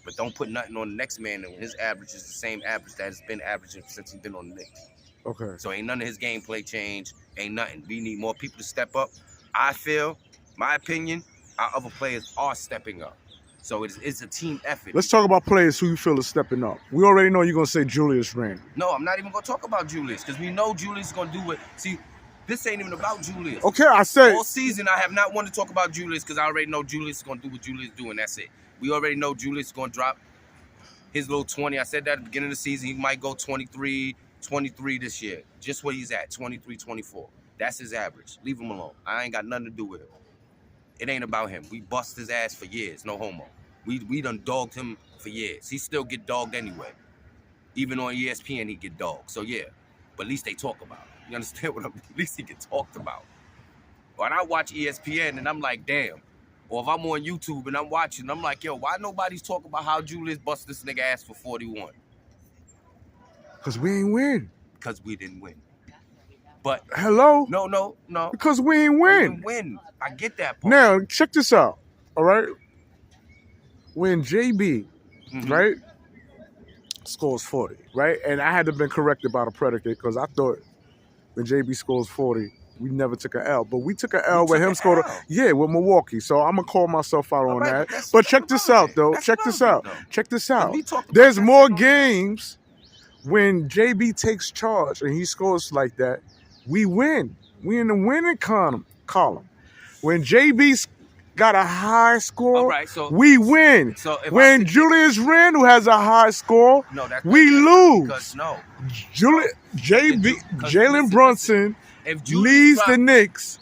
But don't put nothing on the next man when his average is the same average that has been averaging since he's been on the Knicks. Okay. So ain't none of his gameplay change. Ain't nothing. We need more people to step up. I feel, my opinion, our other players are stepping up. So it's a team effort. Let's talk about players who you feel is stepping up. We already know you're going to say Julius Randle. No, I'm not even going to talk about Julius because we know Julius is going to do it. See, this ain't even about Julius. Okay, I said. All season, I have not wanted to talk about Julius because I already know Julius is going to do what Julius is doing. That's it. We already know Julius is going to drop his little 20. I said that at the beginning of the season. He might go 23 this year. Just where he's at, 23, 24. That's his average. Leave him alone. I ain't got nothing to do with him. It ain't about him. We bust his ass for years. No homo. We done dogged him for years. He still get dogged anyway. Even on ESPN, he get dogged. So yeah, but at least they talk about it. You understand what I'm? At least he get talked about. When I watch ESPN and I'm like, damn. Or if I'm on YouTube and I'm watching, I'm like, yo, why nobody's talking about how Julius bust this nigga ass for 41? Because we ain't win. Because we didn't win. But hello? No. Because we ain't win. We didn't win. I get that part. Now, check this out. All right? When JB, right, scores 40, right? And I had to been corrected by the predicate because I thought when JB scores 40, we never took an L. But we took an L with him scored. Yeah, with Milwaukee. So I'm going to call myself out on that. But check this out, though. Check this out. Check this out. There's more games when JB takes charge and he scores like that. We win. We in the winning column. When JB got a high score, we win. So when Julius Randle has a high score, we lose. Jalen Brunson leads the Knicks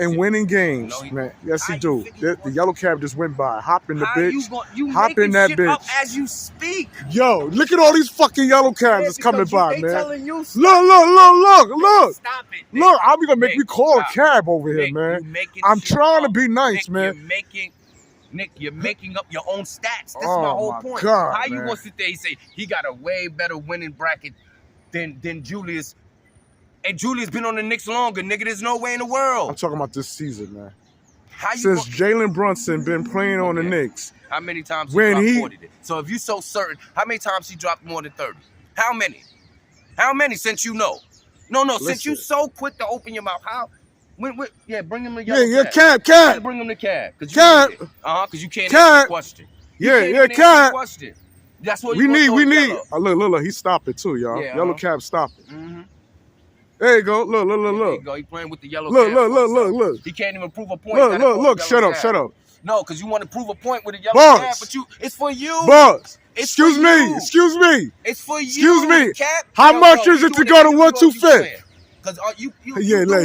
in winning games, man. Yes, he do. The yellow cab just went by. Hop in the bitch. Hop in that bitch. Up as you speak. Yo, look at all these fucking yellow cabs that's coming by, man. Look. Stop it. Look, I'm gonna make me call a cab over here, man. I'm trying to be nice, man. Nick, you're making up your own stats. That's my whole point. God, how you gonna sit there and say he got a way better winning bracket than Julius? And Julius been on the Knicks longer, nigga. There's no way in the world. I'm talking about this season, man. Since Jalen Brunson been playing on the Knicks. How many times he dropped 40? So if you so certain, how many times he dropped more than 30? How many? How many since you know? No, listen. Since you so quick to open your mouth, how? Yeah, bring him the yellow cab. Cab. Bring him the cab. Cab. Because you can't answer the question. Cab. That's what we need. Look, he stopped it too, y'all. Yellow cab stopped it. There you go. Look. There you go. He playing with the yellow cab. Look. He can't even prove a point. Look. Shut up. No, because you want to prove a point with a yellow cab, but it's for you. Boss. Excuse me. It's for you. Excuse me. How much is it to go to 125th? Because you he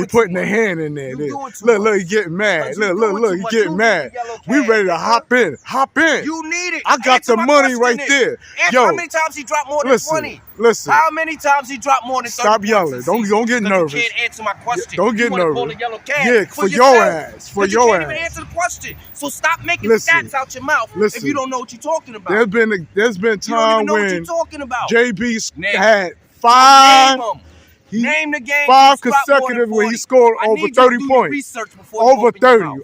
putting the hand in there. Look, he getting mad. Look, he getting mad. We ready to hop in. You need it. I got the money right there. Yo, how many times he dropped more than 20? Listen. How many times he dropped more than 30? Stop yelling. Don't get nervous. You can't answer my question. Don't get nervous. Call a yellow cab yeah, for your ass. For your ass. You can't even answer the question. So stop making stats out your mouth if you don't know what you're talking about. There's been time when JB had Name the game. 5 consecutive where he scored over 30 points. Over 30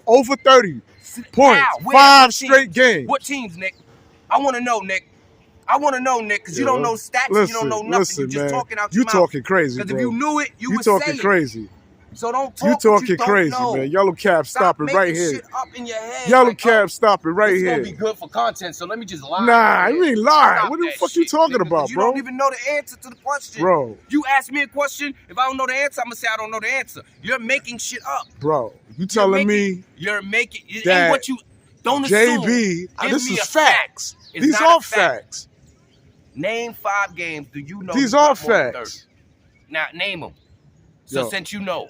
points. 5 straight games. What teams, Nick? I want to know, Nick. Because you don't know stats. You don't know nothing. You're just talking out your mouth. You talking crazy, bro. Because if you knew it, you would say it. You talking crazy. So don't talk. You talking crazy, man. Yellow cab, stop it right here. Shit up in your head. Yellow cab, stop it right here. It's gonna be good for content, so let me just lie. Nah, you ain't lying. What the fuck you talking about, you bro? You don't even know the answer to the question. Bro. You ask me a question, if I don't know the answer, I'm gonna say I don't know the answer. You're making shit up. Bro, you telling me you're making that and what you don't assume. JB, this is facts. These are facts. Name 5 games. Do you know? These are facts. Now name them. So since you know.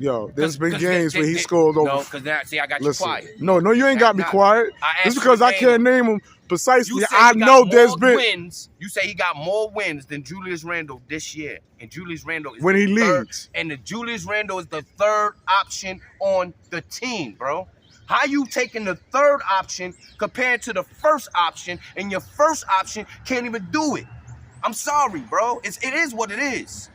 Yo, there's been games where he scored over. No, because now, see, I got you quiet. No, you ain't got me quiet. Just because I can't name them precisely, I know there's been wins. You say he got more wins than Julius Randle this year, and Julius Randle is when he leads. And the Julius Randle is the 3rd option on the team, bro. How you taking the 3rd option compared to the 1st option, and your 1st option can't even do it? I'm sorry, bro. It is what it is.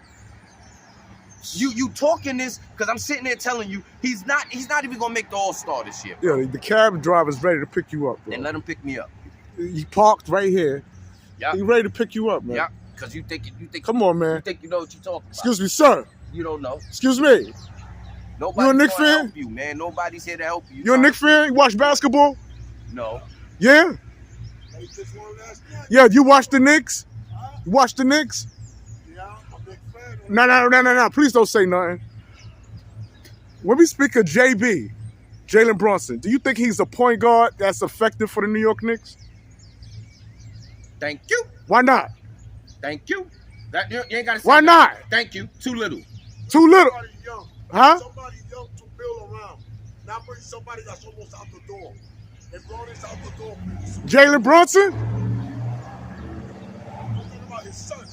You talking this because I'm sitting there telling you he's not even gonna make the All-Star this year. Bro. Yeah, the cab driver's ready to pick you up, bro. And let him pick me up. He parked right here. Yeah. He ready to pick you up, man. Yeah, because you think. Come on, man. You think you know what you're talking about. Excuse me, sir. You don't know. Excuse me. Nobody's you a Knicks fan? Help you, man. Nobody's here to help you. You a Knicks fan? You watch basketball? No. Yeah? Yeah, you watch the Knicks? You watch the Knicks? No. Please don't say nothing. When we speak of JB, Jalen Brunson, do you think he's a point guard that's effective for the New York Knicks? Thank you. Why not? Thank you. That you ain't gotta say Why that. not? Thank you. Too little. Too little. Somebody young. Huh? Somebody young to build around. Not bring somebody that's almost out the door. And brought us out the door pretty soon. Jalen Brunson? I'm talking about his son.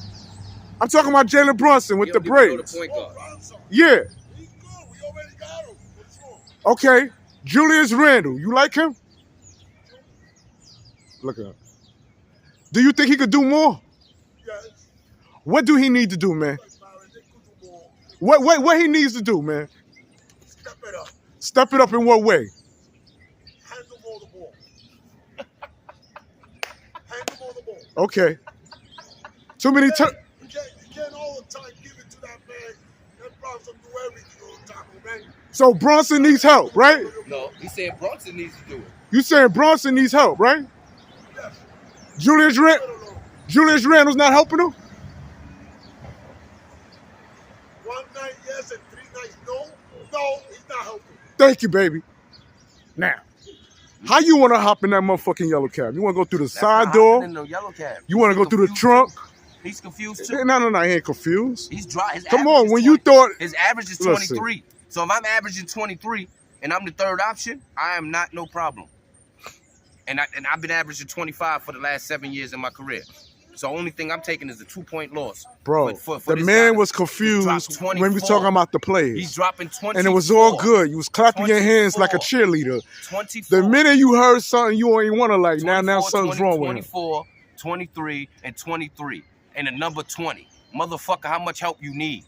I'm talking about Jalen Brunson with You the don't even know braids. the point guard. Brunson. Yeah. He's good. We already got him. What's wrong? Okay. Julius Randle. You like him? Look at him. Do you think he could do more? Yes. What do he need to do, man? Like Byron, they could do more. What he needs to do, man? Step it up. Step it up in what way? Hand them all the ball. Hand them all the ball. Okay. Too many You can't all the time give it to that man. That Brunson do everything all the time, man. So Brunson needs help, right? No, he said Brunson needs to do it. You saying Brunson needs help, right? Yes. Julius I don't know. Julius Randle's not helping him? One night yes and 3 nights no. No, he's not helping. Thank you, baby. Now, how you want to hop in that motherfucking yellow cab? You want to go through the That's side not door? happening in no yellow cab. You want to go through the trunk? He's confused too. No, he ain't confused. He's dry. His Come average on, is when you 20 thought... his average is Let's see. 23. So if I'm averaging 23 and I'm the third option, I am not no problem. And I've been averaging 25 for the last 7 years in my career. So only thing I'm taking is the 2-point loss. Bro, For the this man guy was to confused drop when we 24. talking about the He's plays. dropping 24. And it was all good. You was clapping your hands like a 24. cheerleader. 24. The minute you heard something you ain't want to like, 24, now something's 20, wrong with him. 24, 23, and 23. And the number 20. Motherfucker, how much help you need?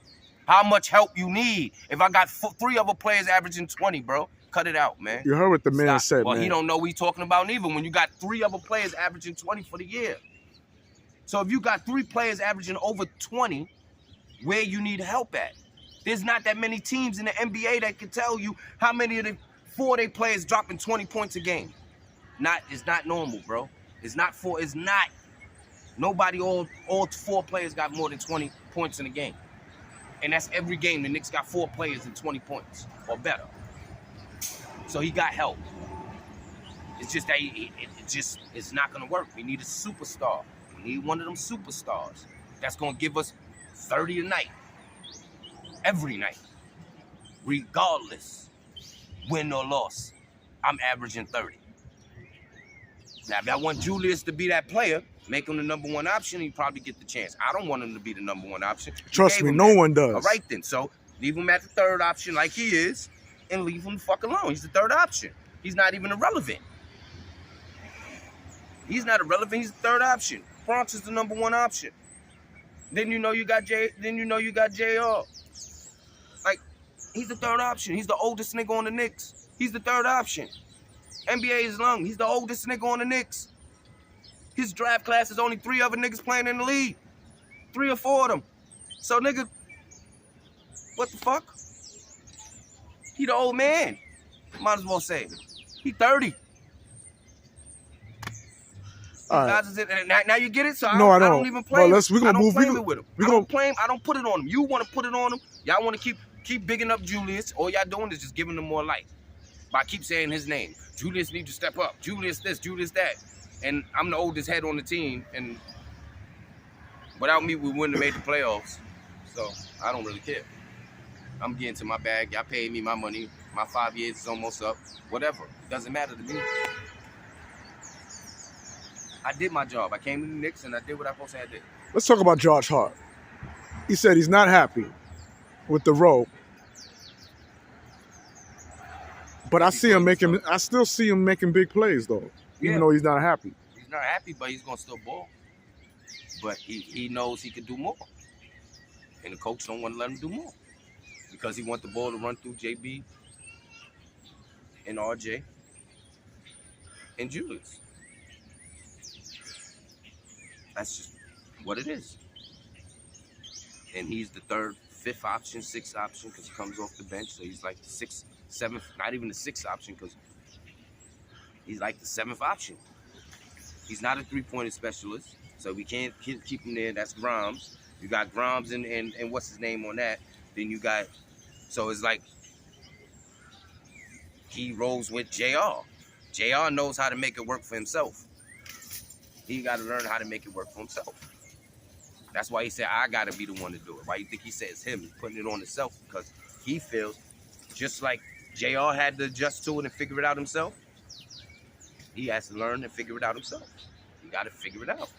How much help you need? If I got 3 other players averaging 20, bro, cut it out, man. You heard what the man Stop. said, Well, man. he don't know what he's talking about neither when you got 3 other players averaging 20 for the year. So if you got 3 players averaging over 20, where you need help at? There's not that many teams in the NBA that can tell you how many of the 4 day players dropping 20 points a game. It's not normal, bro. It's not. Nobody, all 4 players got more than 20 points in a game. And that's every game. The Knicks got 4 players in 20 points or better. So he got help. It's just that it's not gonna work. We need a superstar. We need one of them superstars that's gonna give us 30 a night. Every night. Regardless, win or loss. I'm averaging 30. Now, if I want Julius to be that player, make him the number 1 option, he'd probably get the chance. I don't want him to be the number 1 option. Trust me, no one does. All right, then. So leave him at the 3rd option like he is and leave him the fuck alone. He's the 3rd option. He's not even irrelevant. He's not irrelevant. He's the 3rd option. Bronx is the number 1 option. Then you know you got JR. Like, he's the 3rd option. He's the oldest nigga on the Knicks. He's the 3rd option. NBA is long. He's the oldest nigga on the Knicks. His draft class is only 3 other niggas playing in the league. 3 or 4 of them. So, nigga, what the fuck? He the old man. Might as well say. He 30. All right. Now you get it? So No, I I don't. don't even play Well, him. we gonna I don't move. play We him with him. we I gonna don't play him. I don't put it on him. You want to put it on him. Y'all want to keep bigging up Julius. All y'all doing is just giving him more light. But I keep saying his name. Julius needs to step up. Julius this, Julius that. And I'm the oldest head on the team. And without me, we wouldn't have made the playoffs. So I don't really care. I'm getting to my bag. Y'all paid me my money. My 5 years is almost up. Whatever. It doesn't matter to me. I did my job. I came to the Knicks and I did what I supposed to have did. Let's talk about Josh Hart. He said he's not happy with the role. But I still see him making big plays though. Even though he's not happy. He's not happy, but he's gonna still ball. But he knows he could do more. And the coach don't want to let him do more. Because he wants the ball to run through JB and RJ and Julius. That's just what it is. And he's the 3rd, 5th option, 6th option because he comes off the bench. So he's like the 6th, 7th, not even the 6th option because he's like the 7th option. He's not a 3-pointer specialist, so we can't keep him there. That's Grimes. You got Grimes and what's his name on that. Then you got, so it's like he rolls with JR. JR knows how to make it work for himself. He got to learn how to make it work for himself. That's why he said, I got to be the one to do it. Why you think he said it's him? He's putting it on himself because he feels just like JR had to adjust to it and figure it out himself. He has to learn and figure it out himself. You got to figure it out.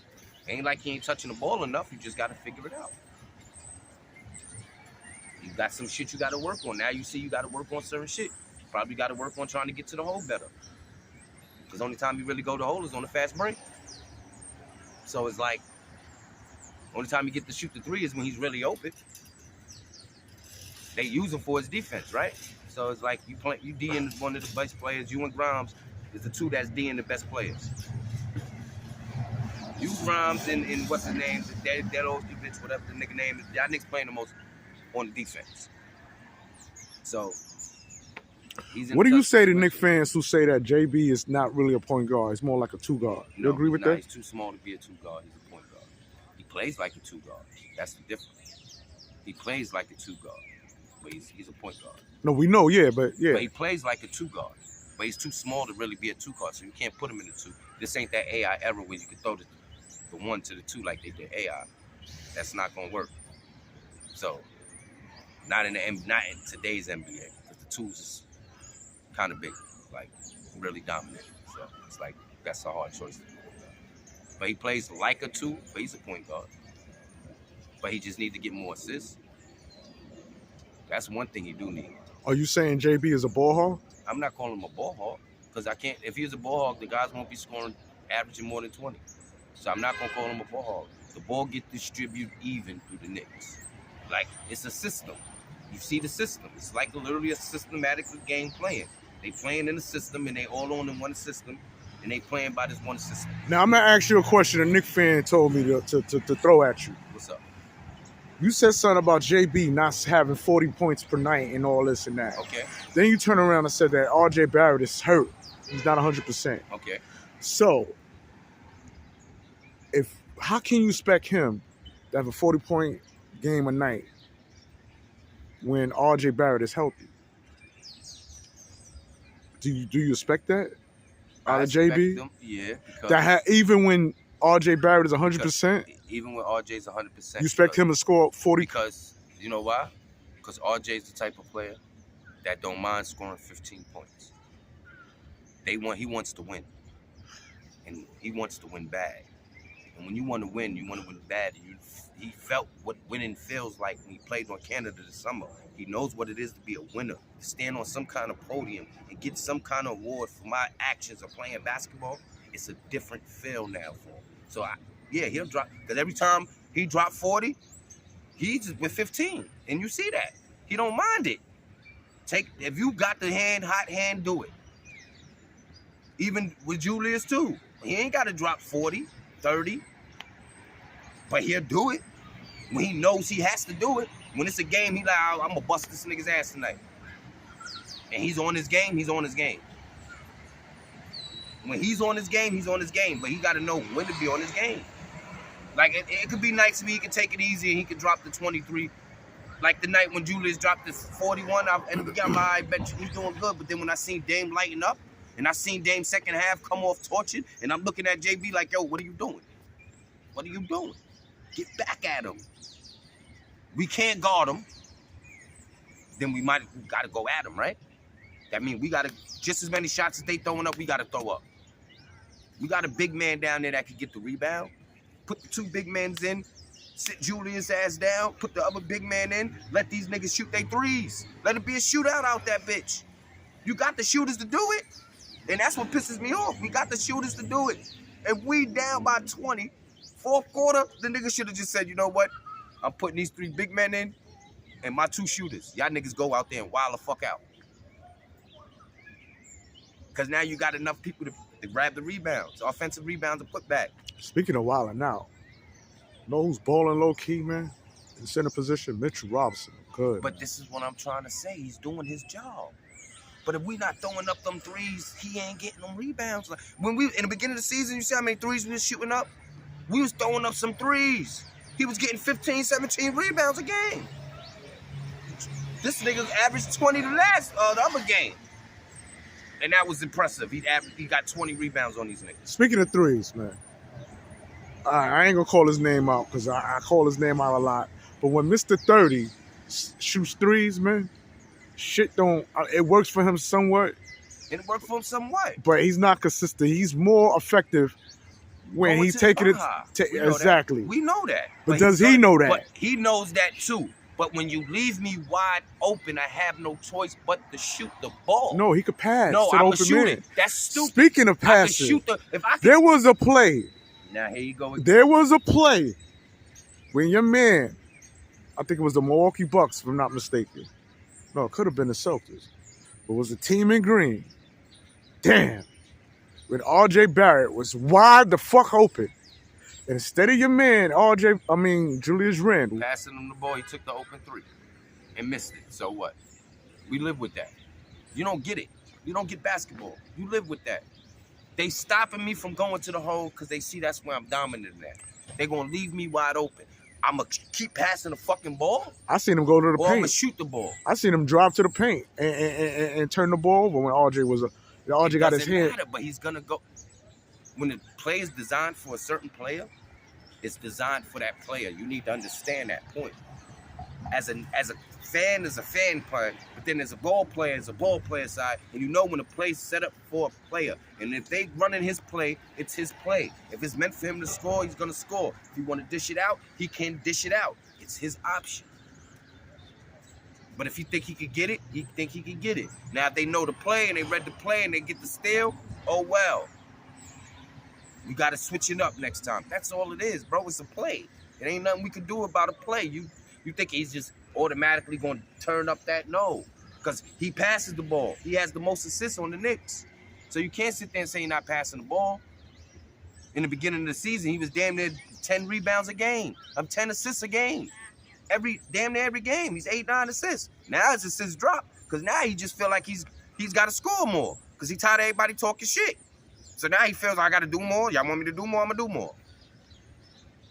Ain't like he ain't touching the ball enough. You just got to figure it out. You got some shit you got to work on. Now you see you got to work on certain shit. Probably got to work on trying to get to the hole better. Because the only time you really go to the hole is on the fast break. So it's like, only time you get to shoot the three is when he's really open. They use him for his defense, right? So it's like you D-ing one of the best players. You and Grimes is the two that's D-ing the best players. You, Grimes, and what's his name? That old bitch, whatever the nigga name is. Y'all niggas playing the most on the defense. So, what do you say to Knicks fans who say that JB is not really a point guard? He's more like a two guard. You agree with that? He's too small to be a two guard. He's a point guard. He plays like a two guard. That's the difference. He plays like a two guard, but he's a point guard. No, we know, yeah, but yeah. But he plays like a two guard, but he's too small to really be a two guard, so you can't put him in the two. This ain't that AI era where you can throw the one to the two like they did AI. That's not gonna work. So, not in today's NBA, because the twos is kind of big, like really dominant. So it's like that's a hard choice. But he plays like a two, but he's a point guard. But he just needs to get more assists. That's one thing you do need. Are you saying JB is a ball hog? I'm not calling him a ball hog because I can't. If he was a ball hog, the guys won't be scoring, averaging more than 20. So I'm not gonna call him a ball hog. The ball gets distributed even through the Knicks. Like it's a system. You see the system. It's like literally a systematic game playing. They playing in the system and they all on in one system and they playing by this one system. Now I'm gonna ask you a question a Knicks fan told me to throw at you. What's up? You said something about JB not having 40 points per night and all this and that. Okay. Then you turn around and said that RJ Barrett is hurt. He's not 100%. Okay. So, how can you expect him to have a 40-point game a night when RJ Barrett is healthy? Do you expect that out of JB? Them, yeah. Even when RJ Barrett is 100%? Even when RJ's 100%. You expect him to score 40? Because, you know why? Because RJ's the type of player that don't mind scoring 15 points. He wants to win. And he wants to win bad. And when you want to win bad. He felt what winning feels like when he played on Canada this summer. He knows what it is to be a winner, to stand on some kind of podium and get some kind of award for my actions of playing basketball. It's a different feel now for him. So, he'll drop. Because every time he dropped 40, he's with 15. And you see that. He don't mind it. If you got the hot hand, do it. Even with Julius, too. He ain't got to drop 40, 30. But he'll do it. When he knows he has to do it. When it's a game, he like, I'm going to bust this nigga's ass tonight. And he's on his game, he's on his game. When he's on his game, he's on his game. But he got to know when to be on his game. Like, it could be nice to me. He could take it easy and he could drop the 23. Like the night when Julius dropped the 41, I bet you he's doing good. But then when I seen Dame lighten up, and I seen Dame second half come off tortured, and I'm looking at JB like, yo, what are you doing? What are you doing? Get back at him. We can't guard him. Then we got to go at him, right? That means we got to, just as many shots as they throwing up, we got to throw up. We got a big man down there that can get the rebound. Put the two big men in, sit Julius' ass down, put the other big man in, let these niggas shoot their threes. Let it be a shootout out that bitch. You got the shooters to do it. And that's what pisses me off. We got the shooters to do it. If we down by 20, fourth quarter, the nigga should have just said, you know what? I'm putting these three big men in and my two shooters. Y'all niggas go out there and wild the fuck out. Because now you got enough people to grab the rebounds, offensive rebounds to put back. Speaking of wilding out, know who's balling low-key, man? In center position, Mitchell Robinson. Good. But this is what I'm trying to say. He's doing his job. But if we not throwing up them threes, he ain't getting them rebounds. Like when we in the beginning of the season, you see how many threes we was shooting up? We was throwing up some threes. He was getting 15, 17 rebounds a game. This nigga's averaged 20 the other game. And that was impressive. He got 20 rebounds on these niggas. Speaking of threes, man, I ain't gonna call his name out because I call his name out a lot. But when Mr. 30 shoots threes, man, shit don't. It works for him somewhat, It worked for him somewhat. but he's not consistent. He's more effective when Going he's to taking it. Baja. We know that. Exactly. We know that. But does he know that? But he knows that too. But when you leave me wide open, I have no choice but to shoot the ball. No, he could pass. No, to the I'm open gonna shoot man. it. That's stupid. Speaking of I can passing, shoot the. If I can, there was a play. now here you go again. There was a play when your man, I think it was the Milwaukee Bucks, if I'm not mistaken. No, it could have been the Celtics. It was a team in green. Damn. When R.J. Barrett was wide the fuck open. And instead of your man, Julius Randle. Passing him the ball, he took the open three and missed it. So what? We live with that. You don't get it. You don't get basketball. You live with that. They stopping me from going to the hole because they see that's where I'm dominant at. They're going to leave me wide open. I'm going to keep passing the fucking ball, I seen him go to the or I'm going paint. to shoot the ball. I seen him drive to the paint and turn the ball over when RJ got his hand. Matter, but he's going to go. When the play is designed for a certain player, it's designed for that player. You need to understand that point. As a fan, there's a fan part, but then there's a ball player side, and you know when a play's set up for a player. And if they running his play, it's his play. If it's meant for him to score, he's gonna score. If you want to dish it out, he can dish it out. It's his option. But if you think he could get it, he think he can get it. Now if they know the play and they read the play and they get the steal, oh well. You gotta switch it up next time. That's all it is, bro. It's a play. It ain't nothing we can do about a play. You think he's just automatically going to turn up that? No, because he passes the ball. He has the most assists on the Knicks. So you can't sit there and say he's not passing the ball. In the beginning of the season, he was damn near 10 rebounds a game. 10 assists a game. Damn near every game. He's 8, 9 assists. Now his assists drop because now he just feel like he's got to score more because he tired of everybody talking shit. So now he feels like I got to do more. Y'all want me to do more? I'm going to do more.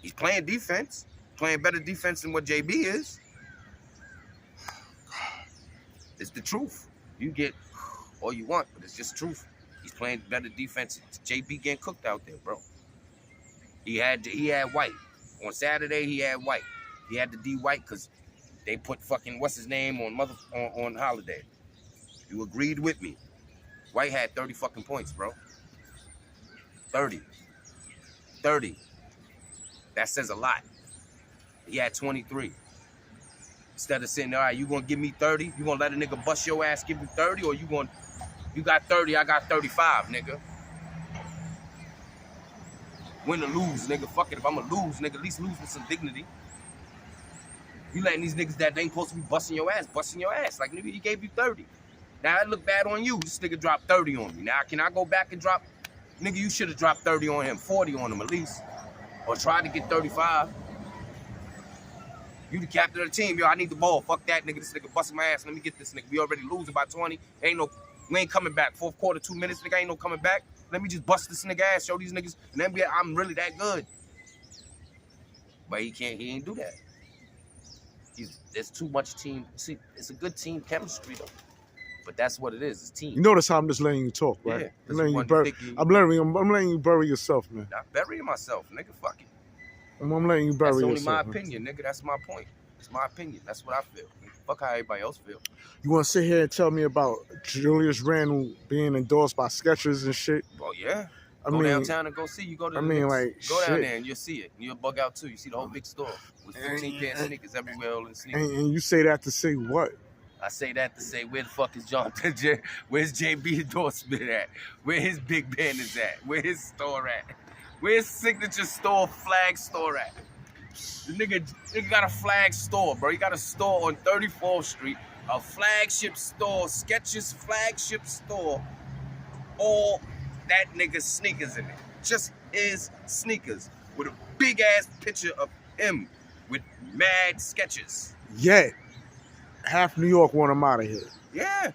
He's playing defense. Playing better defense than what JB is. It's the truth. You get all you want, but it's just truth. He's playing better defense. JB getting cooked out there, bro. He had White. On Saturday, he had White. He had the D White because they put fucking what's his name on Holiday. You agreed with me. White had 30 fucking points, bro. 30. That says a lot. He had 23. Instead of saying, all right, you gonna give me 30? You gonna let a nigga bust your ass, give you 30? Or you got 30, I got 35, nigga. Win or lose, nigga. Fuck it, if I'm gonna lose, nigga, at least lose with some dignity. You letting these niggas that ain't supposed to be busting your ass. Like, nigga, he gave you 30. Now, it look bad on you. This nigga dropped 30 on me. Now, can I go back and drop? Nigga, you should have dropped 30 on him, 40 on him at least. Or tried to get 35. You the captain of the team, yo. I need the ball. Fuck that, nigga. This nigga busting my ass. Let me get this nigga. We already losing by 20. We ain't coming back. Fourth quarter, 2 minutes, nigga. Ain't no coming back. Let me just bust this nigga ass, show these niggas, and then I'm really that good. But he ain't do that. There's too much team. See, it's a good team chemistry though. But that's what it is. It's team. You notice how I'm just letting you talk, right? Yeah, I'm letting you bury yourself, man. Not burying myself, nigga. Fuck it. I'm letting you bury yourself. That's only my opinion, nigga. That's my point. It's my opinion. That's what I feel. Fuck how everybody else feel. You want to sit here and tell me about Julius Randle being endorsed by Skechers and shit? Oh yeah. Go downtown and go see. You go to the Knicks. Go down there and you'll see it. You'll bug out too. You see the whole big store with 15 pair of sneakers everywhere, all in sneakers. And you say that to say what? I say that to say, where the fuck is where's JB endorsement at? Where his big banners at? Where his store at? Where's signature store, flag store at? The nigga got a flag store, bro. He got a store on 34th Street, a flagship store, Skechers flagship store. All that nigga's sneakers in it. Just his sneakers with a big ass picture of him with mad Skechers. Yeah. Half New York want him out of here. Yeah,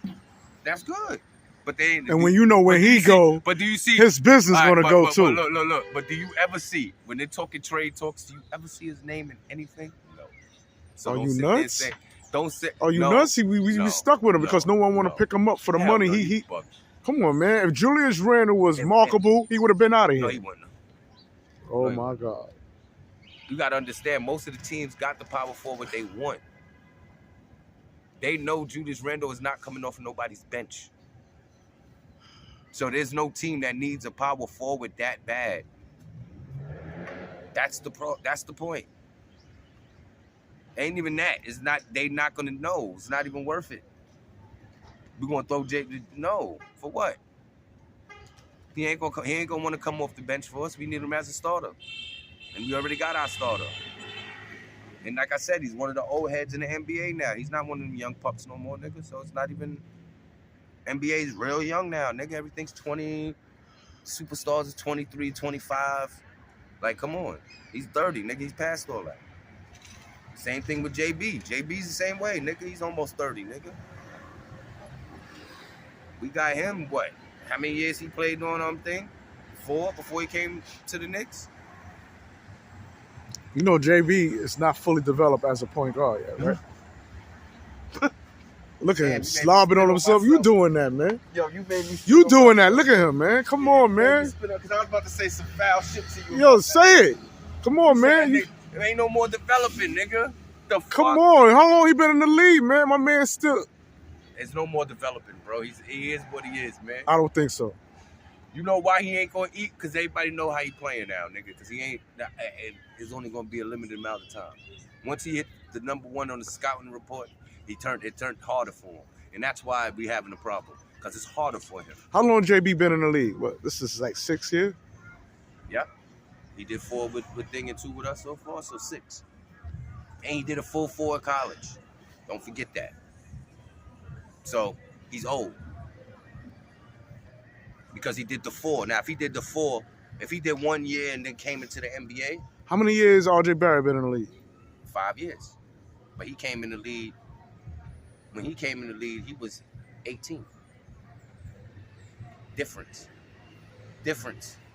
that's good. But they ain't. And when you know where he go, but do you see his business gonna go too? Look. But do you ever see when they're talking trade talks? Do you ever see his name in anything? No. So are you nuts? Don't say. Are you nuts? We stuck with him because no one want to pick him up for the money. He Come on, man. If Julius Randle was marketable, he would have been out of here. No, he wouldn't. Oh my God. You got to understand, most of the teams got the power forward they want. They know Julius Randle is not coming off nobody's bench. So there's no team that needs a power forward that bad. That's the point. Ain't even that. It's not. They not gonna know. It's not even worth it. We're gonna throw Jay. No, for what? He ain't gonna want to come off the bench for us. We need him as a starter, and we already got our starter. And like I said, he's one of the old heads in the NBA now. He's not one of them young pups no more, nigga. So it's not even. NBA is real young now, nigga. Everything's 20. Superstars is 23, 25. Like, come on. He's 30, nigga. He's past all that. Same thing with JB. JB's the same way, nigga. He's almost 30, nigga. We got him, what? How many years he played on thing? 4 before he came to the Knicks? You know, JB is not fully developed as a point guard yet, right? Look at him slobbing on himself. You doing that, man? Yo, you made me. You doing that? Look at him, man. Come on, man. Because I was about to say some foul shit to you. Yo, say it. Come on, man. There ain't no more developing, nigga. The fuck? Come on. How long he been in the league, man? My man still. There's no more developing, bro. He is what he is, man. I don't think so. You know why he ain't gonna eat? Because everybody know how he playing now, nigga. Because he ain't. It's only gonna be a limited amount of time. Once he hit the #1 on the scouting report, it turned harder for him, and that's why we having a problem. Because it's harder for him. How long JB been in the league? What? This is like 6 years. Yep. He did 4 with Thing and 2 with us so far, so 6. And he did a full 4 at college. Don't forget that. So he's old. Because he did the 4. Now, if he did 1 year and then came into the NBA. How many years RJ Barrett been in the league? 5 years. But he came in the league. When he came in the league, he was 18. Difference.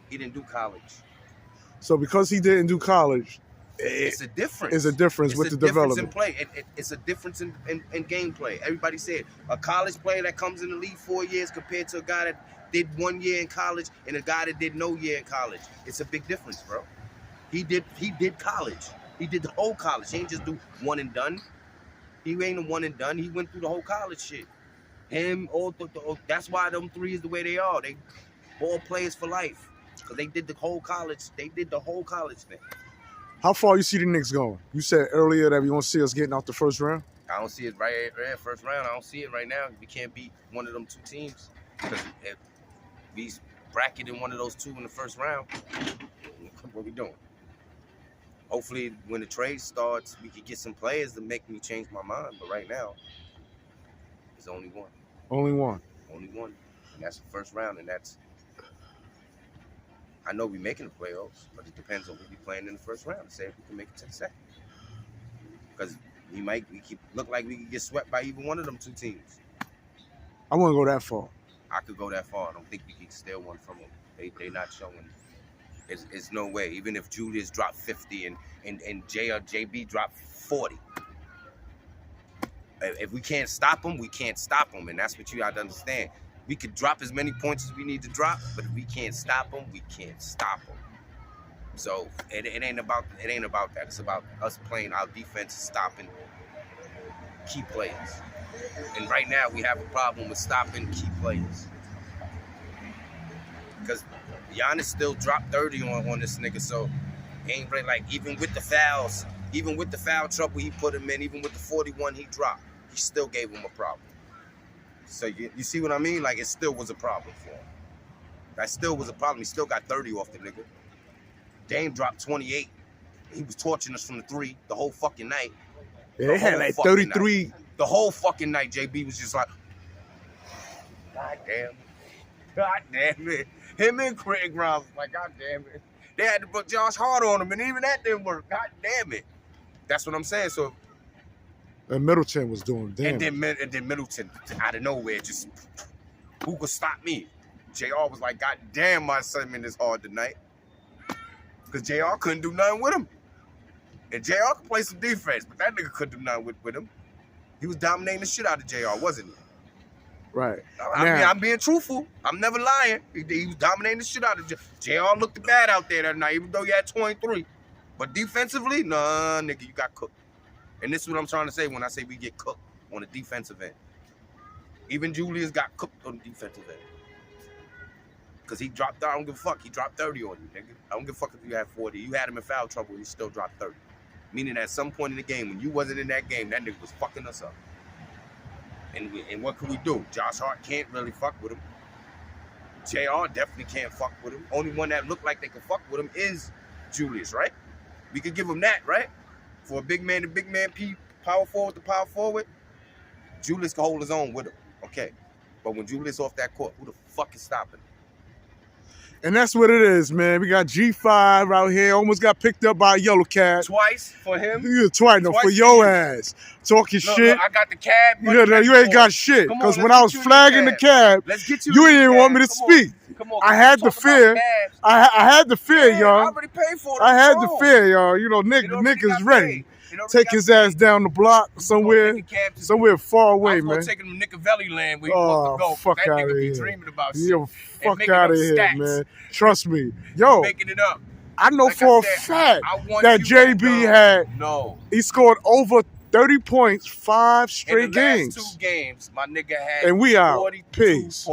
He didn't do college. So because he didn't do college, it's a difference. It's a difference with the development. It's a difference in play. It's a difference in gameplay. Everybody said a college player that comes in the league 4 years compared to a guy that did 1 year in college and a guy that did no year in college. It's a big difference, bro. He did college. He did the whole college. He ain't just do one and done. He ain't a one and done. He went through the whole college shit. That's why them 3 is the way they are. They all players for life. Because they did the whole college. They did the whole college thing. How far you see the Knicks going? You said earlier that we don't see us getting out the first round. I don't see it right first round. I don't see it right now. We can't beat one of them 2 teams. Because if we bracketed one of those 2 in the first round, what we doing? Hopefully, when the trade starts, we could get some players to make me change my mind. But right now, it's only one. Only one. Only one. And that's the first round. And that's... I know we're making the playoffs, but it depends on who we playing in the first round to say if we can make it to the second. Because look like we could get swept by either one of them 2 teams. I wouldn't go that far. I could go that far. I don't think we can steal one from them. They not showing. It's no way. Even if Julius dropped 50 and JB dropped 40. If we can't stop them, we can't stop them. And that's what you have to understand. We could drop as many points as we need to drop, but if we can't stop them, we can't stop them. So it ain't about that. It's about us playing our defense, stopping key players. And right now we have a problem with stopping key players. Because Giannis still dropped 30 on this nigga, so ain't really like even with the fouls, even with the foul trouble he put him in, even with the 41 he dropped, he still gave him a problem. So you see what I mean? Like, it still was a problem for him. That still was a problem. He still got 30 off the nigga. Dame dropped 28. He was torching us from the 3 the whole fucking night. Yeah, they had like 33. Night. The whole fucking night, JB was just like, God damn it. God damn it. Him and Craig Grimes was like, God damn it. They had to put Josh Hart on him, and even that didn't work. God damn it. That's what I'm saying. So, and Middleton was doing damn. And then Middleton, out of nowhere, just, who could stop me? JR was like, God damn, my assignment is hard tonight. Because JR couldn't do nothing with him. And JR could play some defense, but that nigga couldn't do nothing with him. He was dominating the shit out of JR, wasn't he? Right. I mean, Now- I'm being truthful. I'm never lying. He was dominating the shit out of JR. Looked bad out there that night, even though you had 23. But defensively, nah, nigga, you got cooked. And this is what I'm trying to say when I say we get cooked on the defensive end. Even Julius got cooked on the defensive end. Because he dropped, I don't give a fuck. He dropped 30 on you, nigga. I don't give a fuck if you had 40. You had him in foul trouble and he still dropped 30. Meaning at some point in the game, when you wasn't in that game, that nigga was fucking us up. And what can we do? Josh Hart can't really fuck with him. JR definitely can't fuck with him. Only one that looked like they could fuck with him is Julius, right? We could give him that, right? For a big man to big man, power forward to power forward, Julius can hold his own with him. Okay. But when Julius off that court, who the fuck is stopping him? And that's what it is, man. We got G5 out here. Almost got picked up by a yellow cab. Twice for him? Yeah, twice, no, for Twice your for you. ass. Talking Look, shit. I got the cab. Yeah, no, you ain't got shit. Come on, Because let's when I get was you in flagging the the cab, Let's get you in didn't the even want me to cab. Come on. speak. Come on, I had the talk about fear. cabs. I had the fear, Yeah, I y'all. already paid for it. I had What's the wrong? fear, y'all. You know, Nick It already is got ready. paid. It already Take got his paid. ass down the block We gonna somewhere, take a cab to- somewhere far I away, was gonna man. take him to Nickavelli land where he Oh, supposed to go. fuck That outta nigga be here. dreaming about shit. Yo, fuck making out up of here, stats. man. Trust me. Yo, Making it up. I know Like for I a said, fact I want that you JB to know. had, No. he scored over 30 points, 5 straight In the last games. 2 games, my nigga had And we out. 42 Peace. points.